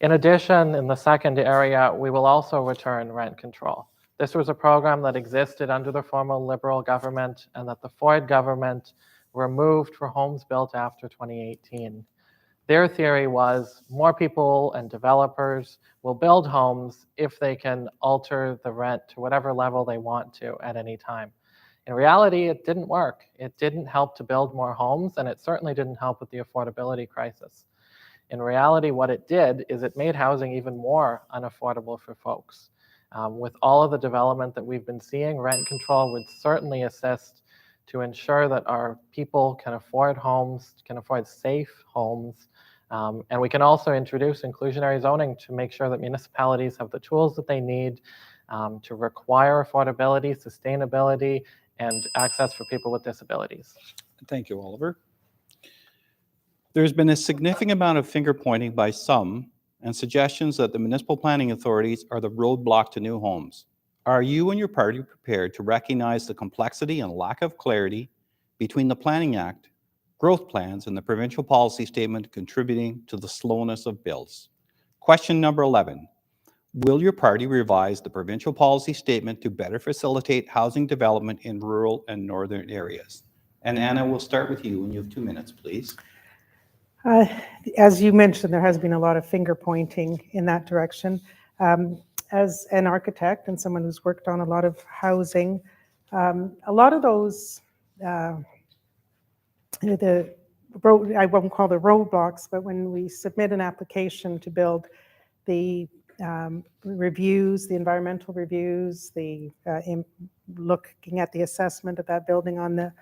In addition, in the second area, we will also return rent control. This was a program that existed under the former Liberal government and that the Ford government removed for homes built after 2018. Their theory was more people and developers will build homes if they can alter the rent to whatever level they want to at any time. In reality, it didn't work. It didn't help to build more homes, and it certainly didn't help with the affordability crisis. In reality, what it did is it made housing even more unaffordable for folks. With all of the development that we've been seeing, rent control would certainly assist to ensure that our people can afford homes, can afford safe homes, and we can also introduce inclusionary zoning to make sure that municipalities have the tools that they need to require affordability, sustainability, and access for people with disabilities. Thank you, Oliver. There's been a significant amount of finger pointing by some and suggestions that the municipal planning authorities are the roadblock to new homes. Are you and your party prepared to recognize the complexity and lack of clarity between the Planning Act, growth plans, and the provincial policy statement contributing to the slowness of builds? Question number 11. Will your party revise the provincial policy statement to better facilitate housing development in rural and northern areas? And Anna, we'll start with you, and you have 2 minutes, please. As you mentioned, there has been a lot of finger pointing in that direction. As an architect and someone who's worked on a lot of housing, a lot of those, I won't call the roadblocks, but when we submit an application to build, the reviews, the environmental reviews, looking at the assessment of that building on the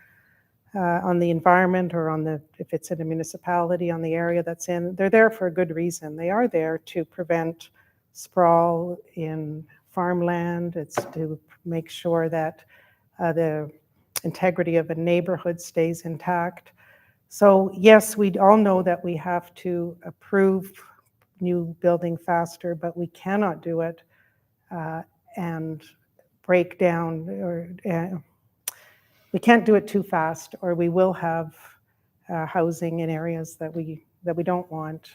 environment or if it's in a municipality, on the area that's in, they're there for a good reason. They are there to prevent sprawl in farmland. It's to make sure that the integrity of a neighborhood stays intact. So yes, we all know that we have to approve new building faster, but we cannot do it and break down, or we can't do it too fast, or we will have housing in areas that we don't want,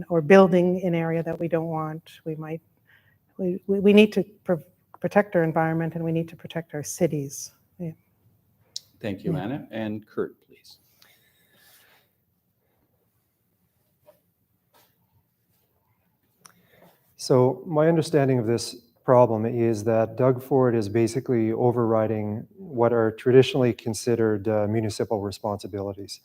or building in area that we don't want. We need to protect our environment, and we need to protect our cities. Yeah. Thank you, Yeah. Anna. And Kurt, please. So my understanding of this problem is that Doug Ford is basically overriding what are traditionally considered municipal responsibilities.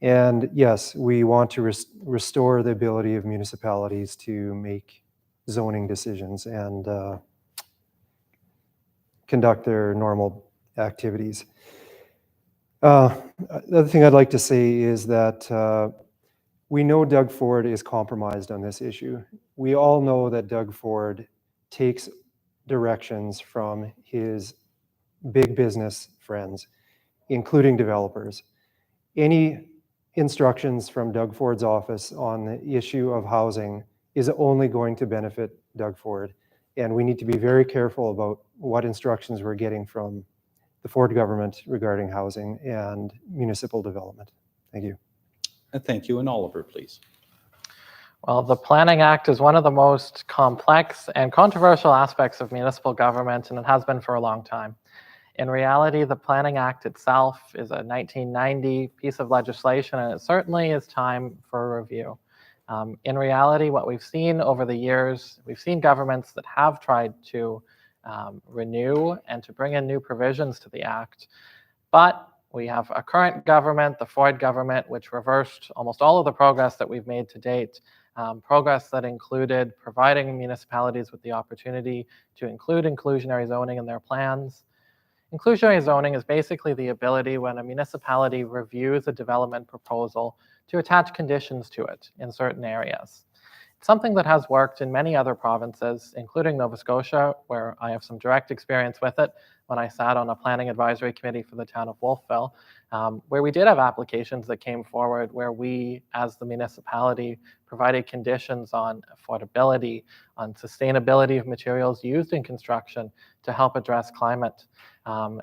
And yes, we want to restore the ability of municipalities to make zoning decisions and conduct their normal activities. The other thing I'd like to say is that we know Doug Ford is compromised on this issue. We all know that Doug Ford takes directions from his big business friends, including developers. Any instructions from Doug Ford's office on the issue of housing is only going to benefit Doug Ford. And we need to be very careful about what instructions we're getting from the Ford government regarding housing and municipal development. Thank you. Thank you. And Oliver, please. Well, the Planning Act is one of the most complex and controversial aspects of municipal government, and it has been for a long time. In reality, the Planning Act itself is a 1990 piece of legislation, and it certainly is time for a review. In reality, what we've seen over the years, we've seen governments that have tried to renew and to bring in new provisions to the Act, but we have a current government, the Ford government, which reversed almost all of the progress that we've made to date. Progress that included providing municipalities with the opportunity to include inclusionary zoning in their plans. Inclusionary zoning is basically the ability when a municipality reviews a development proposal to attach conditions to it in certain areas. It's something that has worked in many other provinces, including Nova Scotia, where I have some direct experience with it when I sat on a planning advisory committee for the town of Wolfville, where we did have applications that came forward where we, as the municipality, provided conditions on affordability, on sustainability of materials used in construction to help address climate.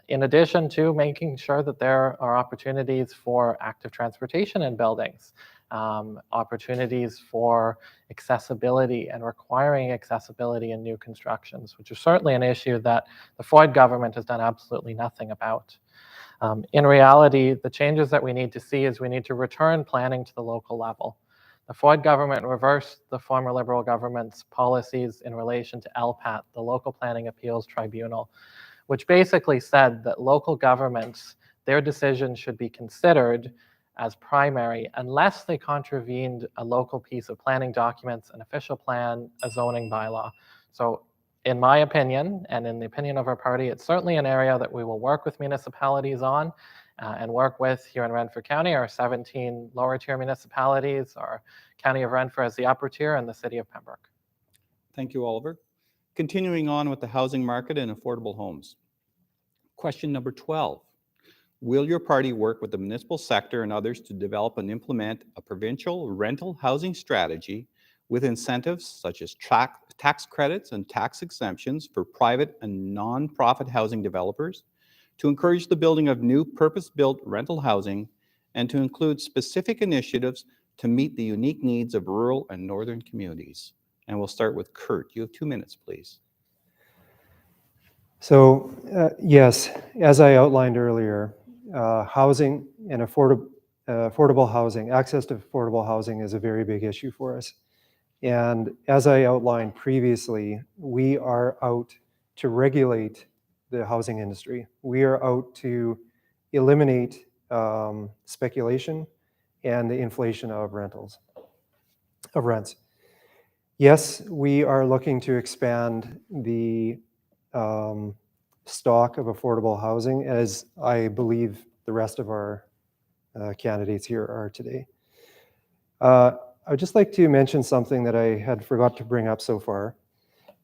In addition to making sure that there are opportunities for active transportation in buildings, opportunities for accessibility and requiring accessibility in new constructions, which is certainly an issue that the Ford government has done absolutely nothing about. In reality, the changes that we need to see is we need to return planning to the local level. The Ford government reversed the former Liberal government's policies in relation to LPAT, the Local Planning Appeals Tribunal, which basically said that local governments, their decisions should be considered as primary unless they contravened a local piece of planning documents, an official plan, a zoning bylaw. So in my opinion, and in the opinion of our party, it's certainly an area that we will work with municipalities on and work with here in Renfrew County, our 17 lower tier municipalities, our County of Renfrew as the upper tier, and the City of Pembroke. Thank you, Oliver. Continuing on with the housing market and affordable homes. Question number 12. Will your party work with the municipal sector and others to develop and implement a provincial rental housing strategy with incentives such as tax credits and tax exemptions for private and non-profit housing developers, to encourage the building of new purpose-built rental housing, and to include specific initiatives to meet the unique needs of rural and northern communities? And we'll start with Kurt. You have 2 minutes, please. So yes, as I outlined earlier, housing and affordable housing, access to affordable housing is a very big issue for us. And as I outlined previously, we are out to regulate the housing industry. We are out to eliminate speculation and the inflation of rents. Yes, we are looking to expand the stock of affordable housing, as I believe the rest of our candidates here are today. I'd just like to mention something that I had forgot to bring up so far.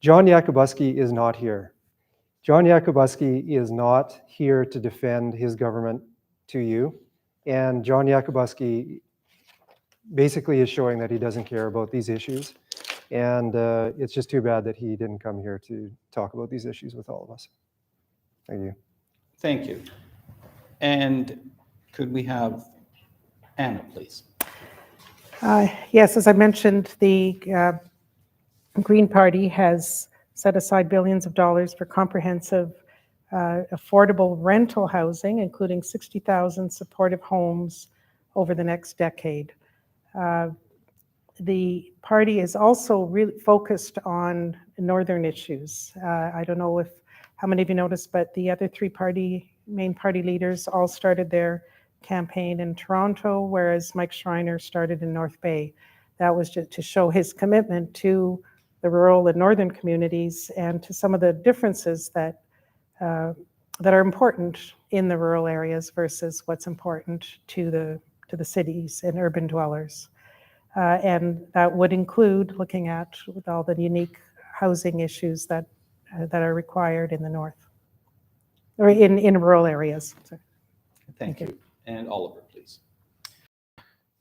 John Yakubuski is not here. John Yakubuski is not here to defend his government to you. And John Yakubuski basically is showing that he doesn't care about these issues. And it's just too bad that he didn't come here to talk about these issues with all of us. Thank you. Thank you. And could we have Anna, please? Yes, as I mentioned, the Green Party has set aside billions of dollars for comprehensive, affordable rental housing, including 60,000 supportive homes over the next decade. The party is also really focused on northern issues. I don't know how many of you noticed, but the other three main party leaders all started their campaign in Toronto, whereas Mike Schreiner started in North Bay. That was just to show his commitment to the rural and northern communities and to some of the differences that are important in the rural areas versus what's important to the cities and urban dwellers. And that would include looking at with all the unique housing issues that are required in the north, or in rural areas. So, Thank you. And Oliver, please.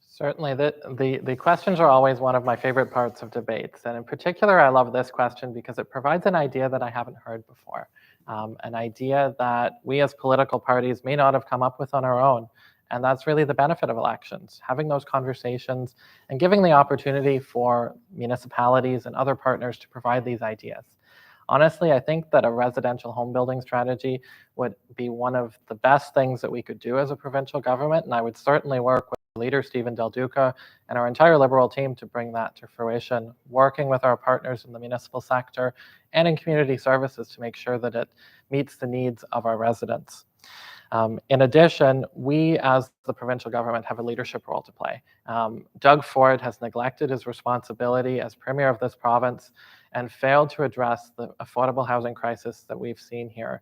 Certainly, the questions are always one of my favorite parts of debates. And in particular, I love this question because it provides an idea that I haven't heard before, an idea that we as political parties may not have come up with on our own. And that's really the benefit of elections, having those conversations and giving the opportunity for municipalities and other partners to provide these ideas. Honestly, I think that a residential home building strategy would be one of the best things that we could do as a provincial government, and I would certainly work with leader Stephen Del Duca and our entire Liberal team to bring that to fruition, working with our partners in the municipal sector and in community services to make sure that it meets the needs of our residents. In addition, we as the provincial government have a leadership role to play. Doug Ford has neglected his responsibility as Premier of this province and failed to address the affordable housing crisis that we've seen here.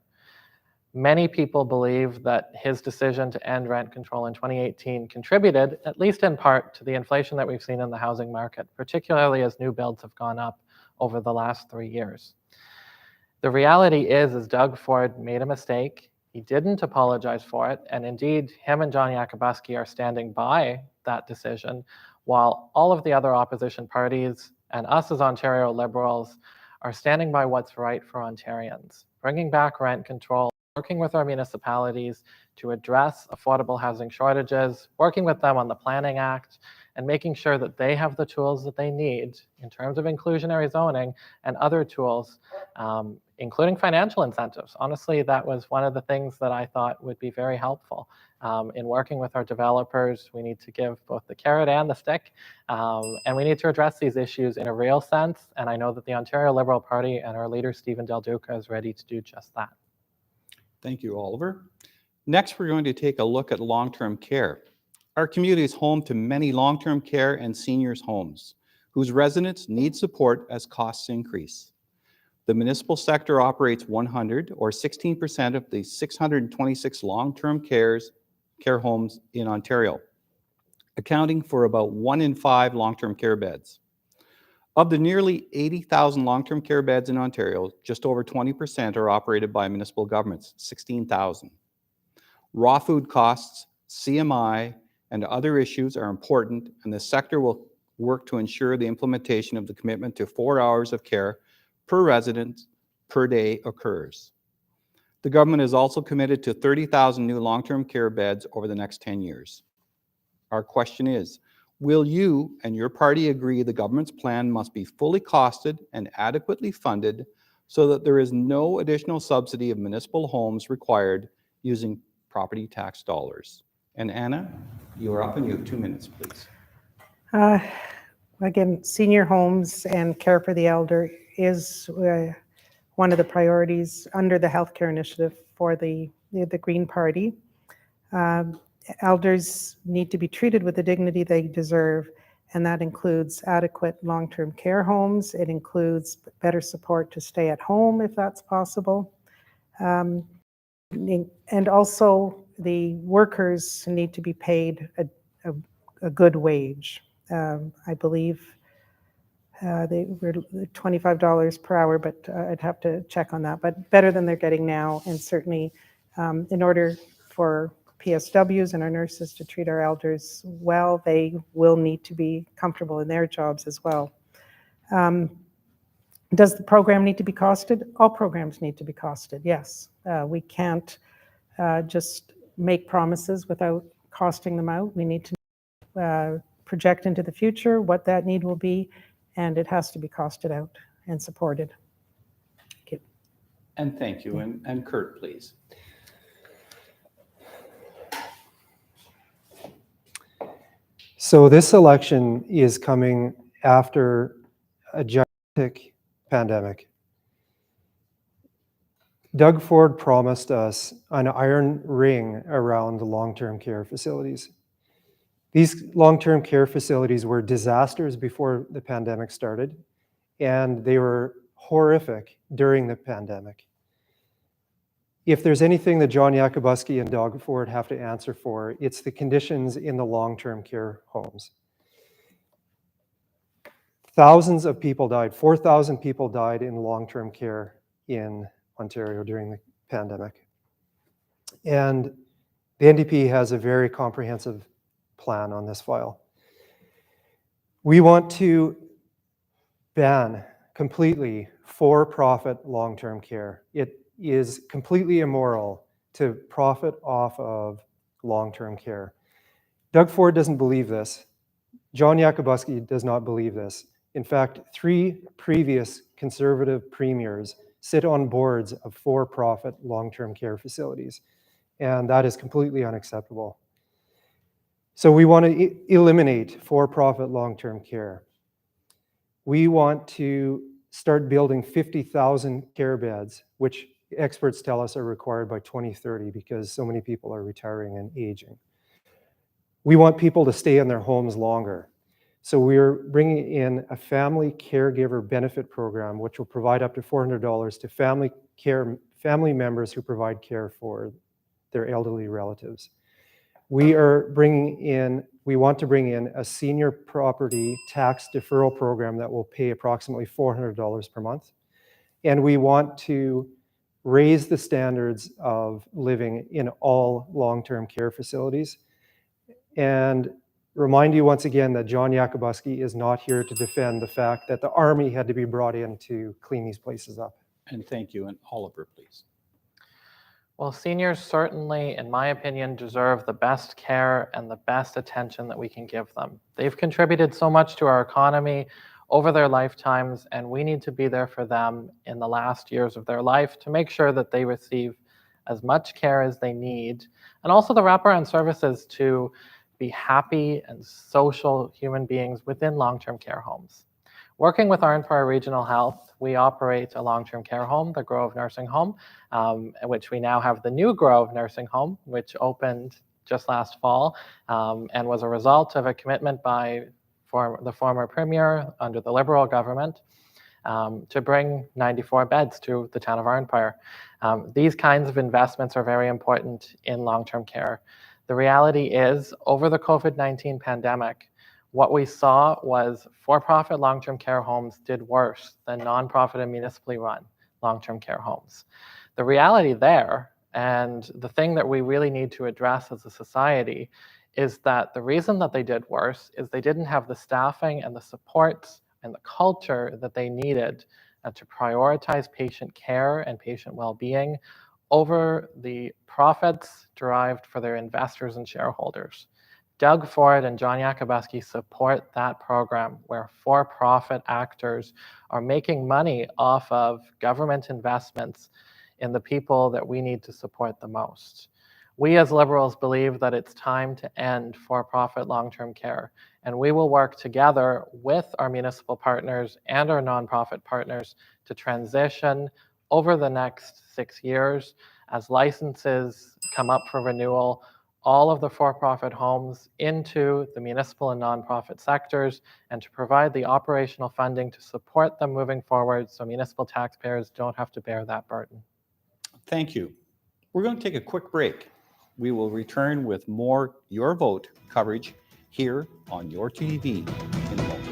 Many people believe that his decision to end rent control in 2018 contributed, at least in part, to the inflation that we've seen in the housing market, particularly as new builds have gone up over the last 3 years. The reality is Doug Ford made a mistake. He didn't apologize for it, and indeed, him and John Yakubuski are standing by that decision, while all of the other opposition parties and us as Ontario Liberals are standing by what's right for Ontarians, bringing back rent control, working with our municipalities to address affordable housing shortages, working with them on the Planning Act, and making sure that they have the tools that they need in terms of inclusionary zoning and other tools, including financial incentives. Honestly, that was one of the things that I thought would be very helpful. In working with our developers, we need to give both the carrot and the stick, and we need to address these issues in a real sense, and I know that the Ontario Liberal Party and our leader, Stephen Del Duca, is ready to do just that. Thank you, Oliver. Next, we're going to take a look at long-term care. Our community is home to many long-term care and seniors' homes, whose residents need support as costs increase. The municipal sector operates 100 or 16% of the 626 long-term care homes in Ontario, accounting for about 1 in 5 long-term care beds. Of the nearly 80,000 long-term care beds in Ontario, just over 20% are operated by municipal governments, 16,000. Raw food costs, CMI, and other issues are important, and the sector will work to ensure the implementation of the commitment to 4 hours of care per resident per day occurs. The government is also committed to 30,000 new long-term care beds over the next 10 years. Our question is, will you and your party agree the government's plan must be fully costed and adequately funded so that there is no additional subsidy of municipal homes required using property tax dollars? And Anna, you are up and you have 2 minutes, please. Again, senior homes and care for the elder is one of the priorities under the healthcare initiative for the Green Party. Elders need to be treated with the dignity they deserve, and that includes adequate long-term care homes. It includes better support to stay at home if that's possible. And also the workers need to be paid a good wage. I believe they were $25 per hour, but I'd have to check on that, but better than they're getting now. And certainly in order for PSWs and our nurses to treat our elders well, they will need to be comfortable in their jobs as well. Does the program need to be costed? All programs need to be costed, yes. We can't just make promises without costing them out. We need to project into the future what that need will be, and it has to be costed out and supported. Thank you. And thank you. And Kurt, please. So this election is coming after a gigantic pandemic. Doug Ford promised us an iron ring around the long-term care facilities. These long-term care facilities were disasters before the pandemic started, and they were horrific during the pandemic. If there's anything that John Yakubuski and Doug Ford have to answer for, it's the conditions in the long-term care homes. Thousands of people died. 4,000 people died in long-term care in Ontario during the pandemic. And the NDP has a very comprehensive plan on this file. We want to ban completely for-profit long-term care. It is completely immoral to profit off of long-term care. Doug Ford doesn't believe this. John Yakubuski does not believe this. In fact, 3 previous Conservative premiers sit on boards of for-profit long-term care facilities, and that is completely unacceptable. So we want to eliminate for-profit long-term care. We want to start building 50,000 care beds, which experts tell us are required by 2030 because so many people are retiring and aging. We want people to stay in their homes longer. So we're bringing in a family caregiver benefit program, which will provide up to $400 to family members who provide care for their elderly relatives. We want to bring in a senior property tax deferral program that will pay approximately $400 per month. And we want to raise the standards of living in all long-term care facilities. And remind you once again that John Yakubuski is not here to defend the fact that the army had to be brought in to clean these places up. And thank you. And Oliver, please. Well, seniors certainly, in my opinion, deserve the best care and the best attention that we can give them. They've contributed so much to our economy over their lifetimes, and we need to be there for them in the last years of their life to make sure that they receive as much care as they need, and also the wraparound services to be happy and social human beings within long-term care homes. Working with our Empire Regional Health, we operate a long-term care home, the Grove Nursing Home, which we now have the new Grove Nursing Home, which opened just last fall and was a result of a commitment by the former Premier under the Liberal government to bring 94 beds to the town of our Empire. These kinds of investments are very important in long-term care. The reality is, over the COVID-19 pandemic, what we saw was for-profit long-term care homes did worse than nonprofit and municipally run long-term care homes. The reality there, and the thing that we really need to address as a society, is that the reason that they did worse is they didn't have the staffing and the supports and the culture that they needed to prioritize patient care and patient well-being over the profits derived for their investors and shareholders. Doug Ford and John Yakubuski support that program where for-profit actors are making money off of government investments in the people that we need to support the most. We as Liberals believe that it's time to end for-profit long-term care, and we will work together with our municipal partners and our nonprofit partners to transition over the next 6 years as licenses come up for renewal, all of the for-profit homes into the municipal and nonprofit sectors, and to provide the operational funding to support them moving forward so municipal taxpayers don't have to bear that burden. Thank you. We're going to take a quick break. We will return with more Your Vote coverage here on YourTV in a moment.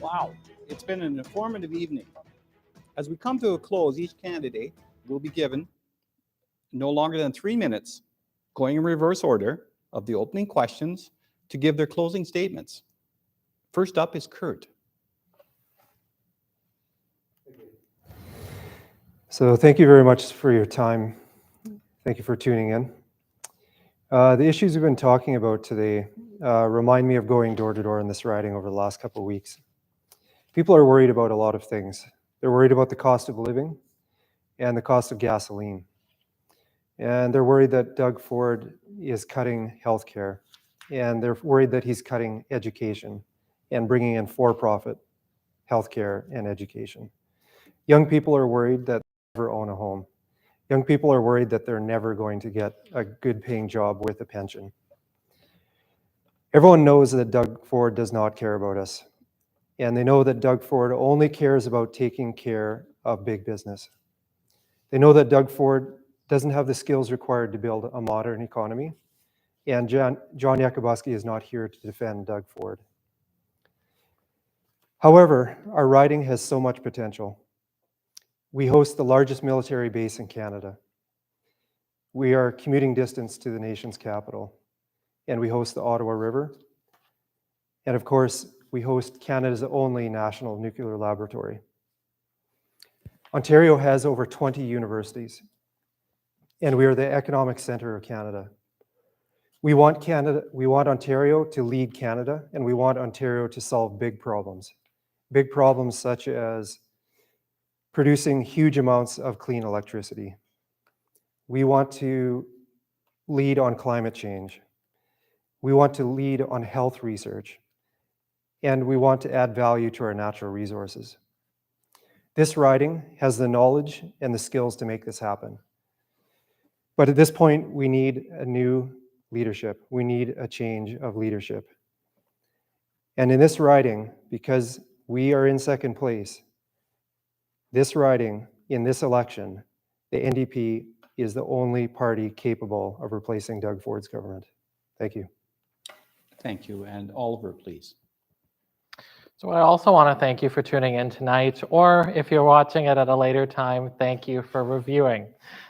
Wow, it's been an informative evening. As we come to a close, each candidate will be given no longer than 3 minutes, going in reverse order of the opening questions, to give their closing statements. First up is Kurt. So thank you very much for your time. Thank you for tuning in. The issues we've been talking about today remind me of going door to door in this riding over the last couple of weeks. People are worried about a lot of things. They're worried about the cost of living and the cost of gasoline. And they're worried that Doug Ford is cutting healthcare. And they're worried that he's cutting education and bringing in for-profit healthcare and education. Young people are worried that they'll never own a home. Young people are worried that they're never going to get a good paying job with a pension. Everyone knows that Doug Ford does not care about us. And they know that Doug Ford only cares about taking care of big business. They know that Doug Ford doesn't have the skills required to build a modern economy. And John Yakubuski is not here to defend Doug Ford. However, our riding has so much potential. We host the largest military base in Canada. We are commuting distance to the nation's capital, and we host the Ottawa River. And of course, we host Canada's only national nuclear laboratory. Ontario has over 20 universities, and we are the economic center of Canada. We want Ontario to lead Canada, and we want Ontario to solve big problems such as producing huge amounts of clean electricity. We want to lead on climate change. We want to lead on health research. And we want to add value to our natural resources. This riding has the knowledge and the skills to make this happen. But at this point, we need a new leadership. We need a change of leadership. And in this riding, because we are in second place, this riding, in this election, the NDP is the only party capable of replacing Doug Ford's government. Thank you. Thank you. And Oliver, please. So I also want to thank you for tuning in tonight, or if you're watching it at a later time, thank you for reviewing.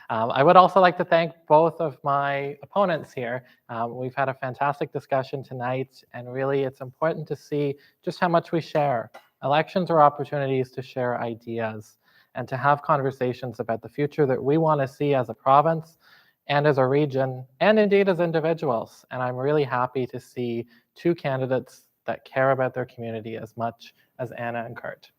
I would also like to thank both of my opponents here. We've had a fantastic discussion tonight, and really it's important to see just how much we share. Elections are opportunities to share ideas and to have conversations about the future that we want to see as a province and as a region, and indeed as individuals. And I'm really happy to see two candidates that care about their community as much as Anna and Kurt.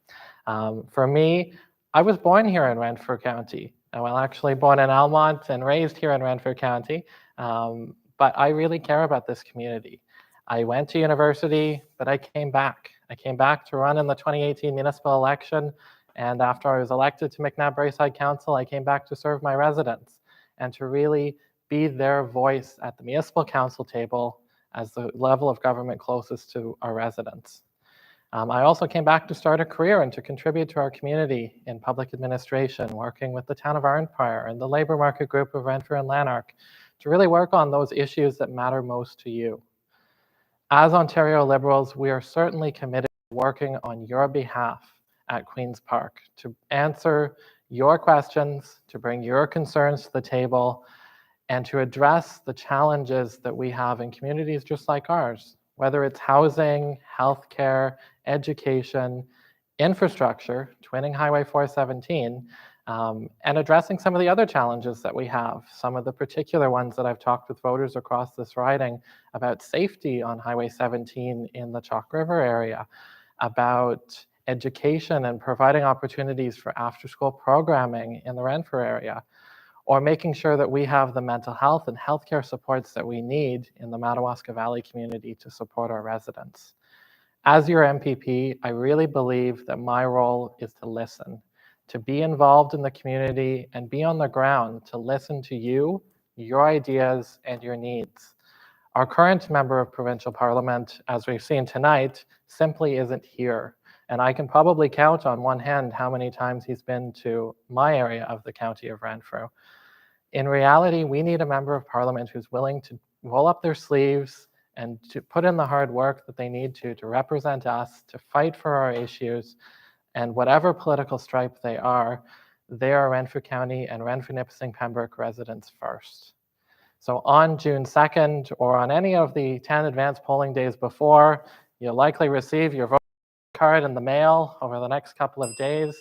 For me, I was born here in Renfrew County. Well, actually born in Almont and raised here in Renfrew County, but I really care about this community. I went to university, but I came back. I came back to run in the 2018 municipal election, and after I was elected to McNabb Braeside Council, I came back to serve my residents and to really be their voice at the municipal council table as the level of government closest to our residents. I also came back to start a career and to contribute to our community in public administration, working with the town of Arnprior and the labor market group of Renfrew and Lanark to really work on those issues that matter most to you. As Ontario Liberals, we are certainly committed to working on your behalf at Queen's Park to answer your questions, to bring your concerns to the table, and to address the challenges that we have in communities just like ours, whether it's housing, healthcare, education, infrastructure, twinning Highway 417, and addressing some of the other challenges that we have, some of the particular ones that I've talked with voters across this riding about safety on Highway 17 in the Chalk River area, about education and providing opportunities for after-school programming in the Renfrew area, or making sure that we have the mental health and healthcare supports that we need in the Madawaska Valley community to support our residents. As your MPP, I really believe that my role is to listen, to be involved in the community and be on the ground to listen to you, your ideas, and your needs. Our current member of Provincial Parliament, as we've seen tonight, simply isn't here. And I can probably count on one hand how many times he's been to my area of the county of Renfrew. In reality, we need a member of Parliament who's willing to roll up their sleeves and to put in the hard work that they need to represent us, to fight for our issues, and whatever political stripe they are Renfrew County and Renfrew-Nipissing-Pembroke residents first. So on June 2nd, or on any of the 10 advanced polling days before, you'll likely receive your vote card in the mail over the next couple of days.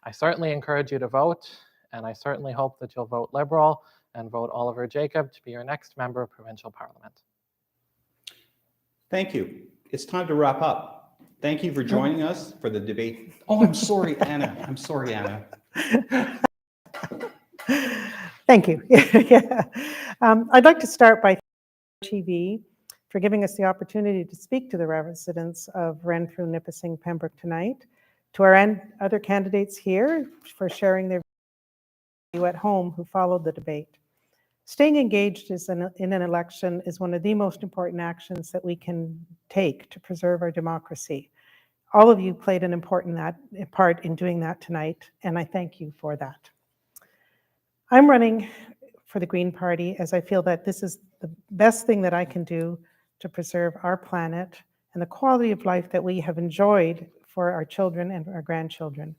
I certainly encourage you to vote, and I certainly hope that you'll vote Liberal and vote Oliver Jacob to be your next member of Provincial Parliament. Thank you. It's time to wrap up. Thank you for joining us for the debate. Oh, I'm sorry, Anna. I'm sorry, Anna. Thank you. Yeah. I'd like to start by thanking YourTV for giving us the opportunity to speak to the residents of Renfrew-Nipissing-Pembroke tonight, to our other candidates here for sharing their view at home who followed the debate. Staying engaged in an election is one of the most important actions that we can take to preserve our democracy. All of you played an important part in doing that tonight, and I thank you for that. I'm running for the Green Party as I feel that this is the best thing that I can do to preserve our planet and the quality of life that we have enjoyed for our children and our grandchildren.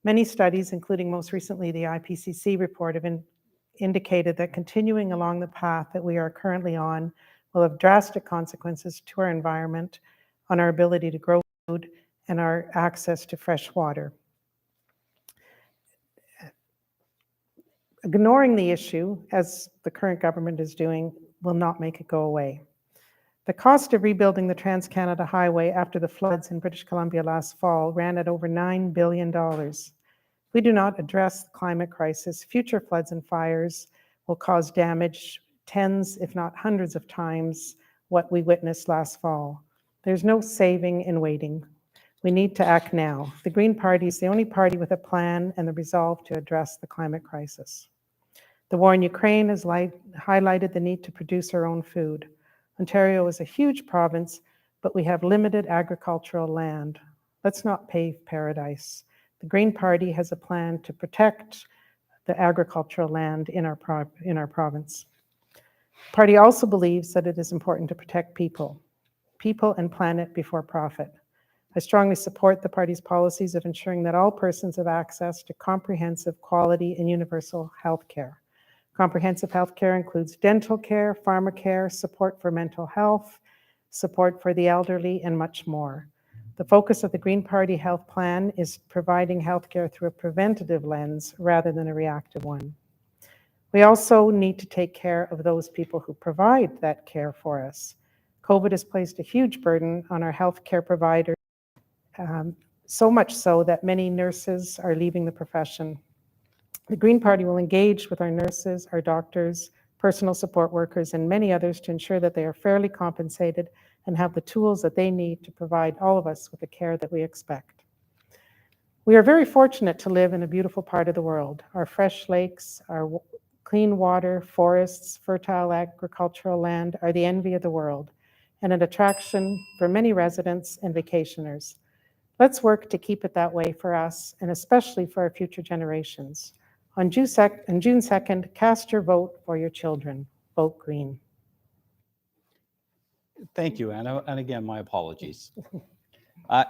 Many studies, including most recently the IPCC report, have indicated that continuing along the path that we are currently on will have drastic consequences to our environment, on our ability to grow food, and our access to fresh water. Ignoring the issue, as the current government is doing, will not make it go away. The cost of rebuilding the Trans-Canada Highway after the floods in British Columbia last fall ran at over $9 billion. If we do not address the climate crisis, future floods and fires will cause damage tens, if not hundreds of times what we witnessed last fall. There's no saving in waiting. We need to act now. The Green Party is the only party with a plan and the resolve to address the climate crisis. The war in Ukraine has highlighted the need to produce our own food. Ontario is a huge province, but we have limited agricultural land. Let's not pave paradise. The Green Party has a plan to protect the agricultural land in our province. The party also believes that it is important to protect people and planet before profit. I strongly support the party's policies of ensuring that all persons have access to comprehensive, quality, and universal health care. Comprehensive health care includes dental care, pharmacare, support for mental health, support for the elderly, and much more. The focus of the Green Party health plan is providing health care through a preventative lens rather than a reactive one. We also need to take care of those people who provide that care for us. COVID has placed a huge burden on our health care providers, so much so that many nurses are leaving the profession. The Green Party will engage with our nurses, our doctors, personal support workers, and many others to ensure that they are fairly compensated and have the tools that they need to provide all of us with the care that we expect. We are very fortunate to live in a beautiful part of the world. Our fresh lakes, our clean water, forests, fertile agricultural land are the envy of the world and an attraction for many residents and vacationers. Let's work to keep it that way for us and especially for our future generations. On June 2nd, cast your vote for your children. Vote Green. Thank you, Anna. And again, my apologies.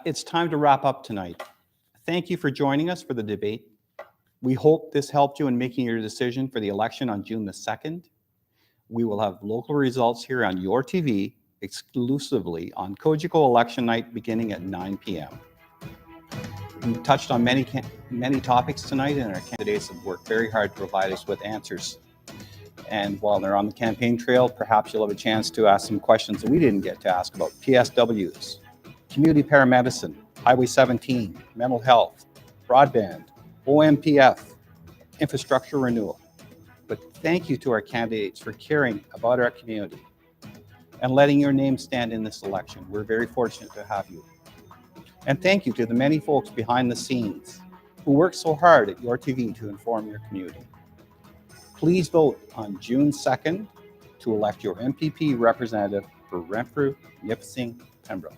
It's time to wrap up tonight. Thank you for joining us for the debate. We hope this helped you in making your decision for the election on June the 2nd. We will have local results here on YourTV exclusively on Cogeco election night beginning at 9 p.m. We touched on many topics tonight, and our candidates have worked very hard to provide us with answers. And while they're on the campaign trail, perhaps you'll have a chance to ask some questions that we didn't get to ask about PSWs, community paramedicine, Highway 17, mental health, broadband, OMPF, infrastructure renewal. But thank you to our candidates for caring about our community and letting your name stand in this election. We're very fortunate to have you. And thank you to the many folks behind the scenes who work so hard at YourTV to inform your community. Please vote on June 2nd to elect your MPP representative for Renfrew-Nipissing-Pembroke.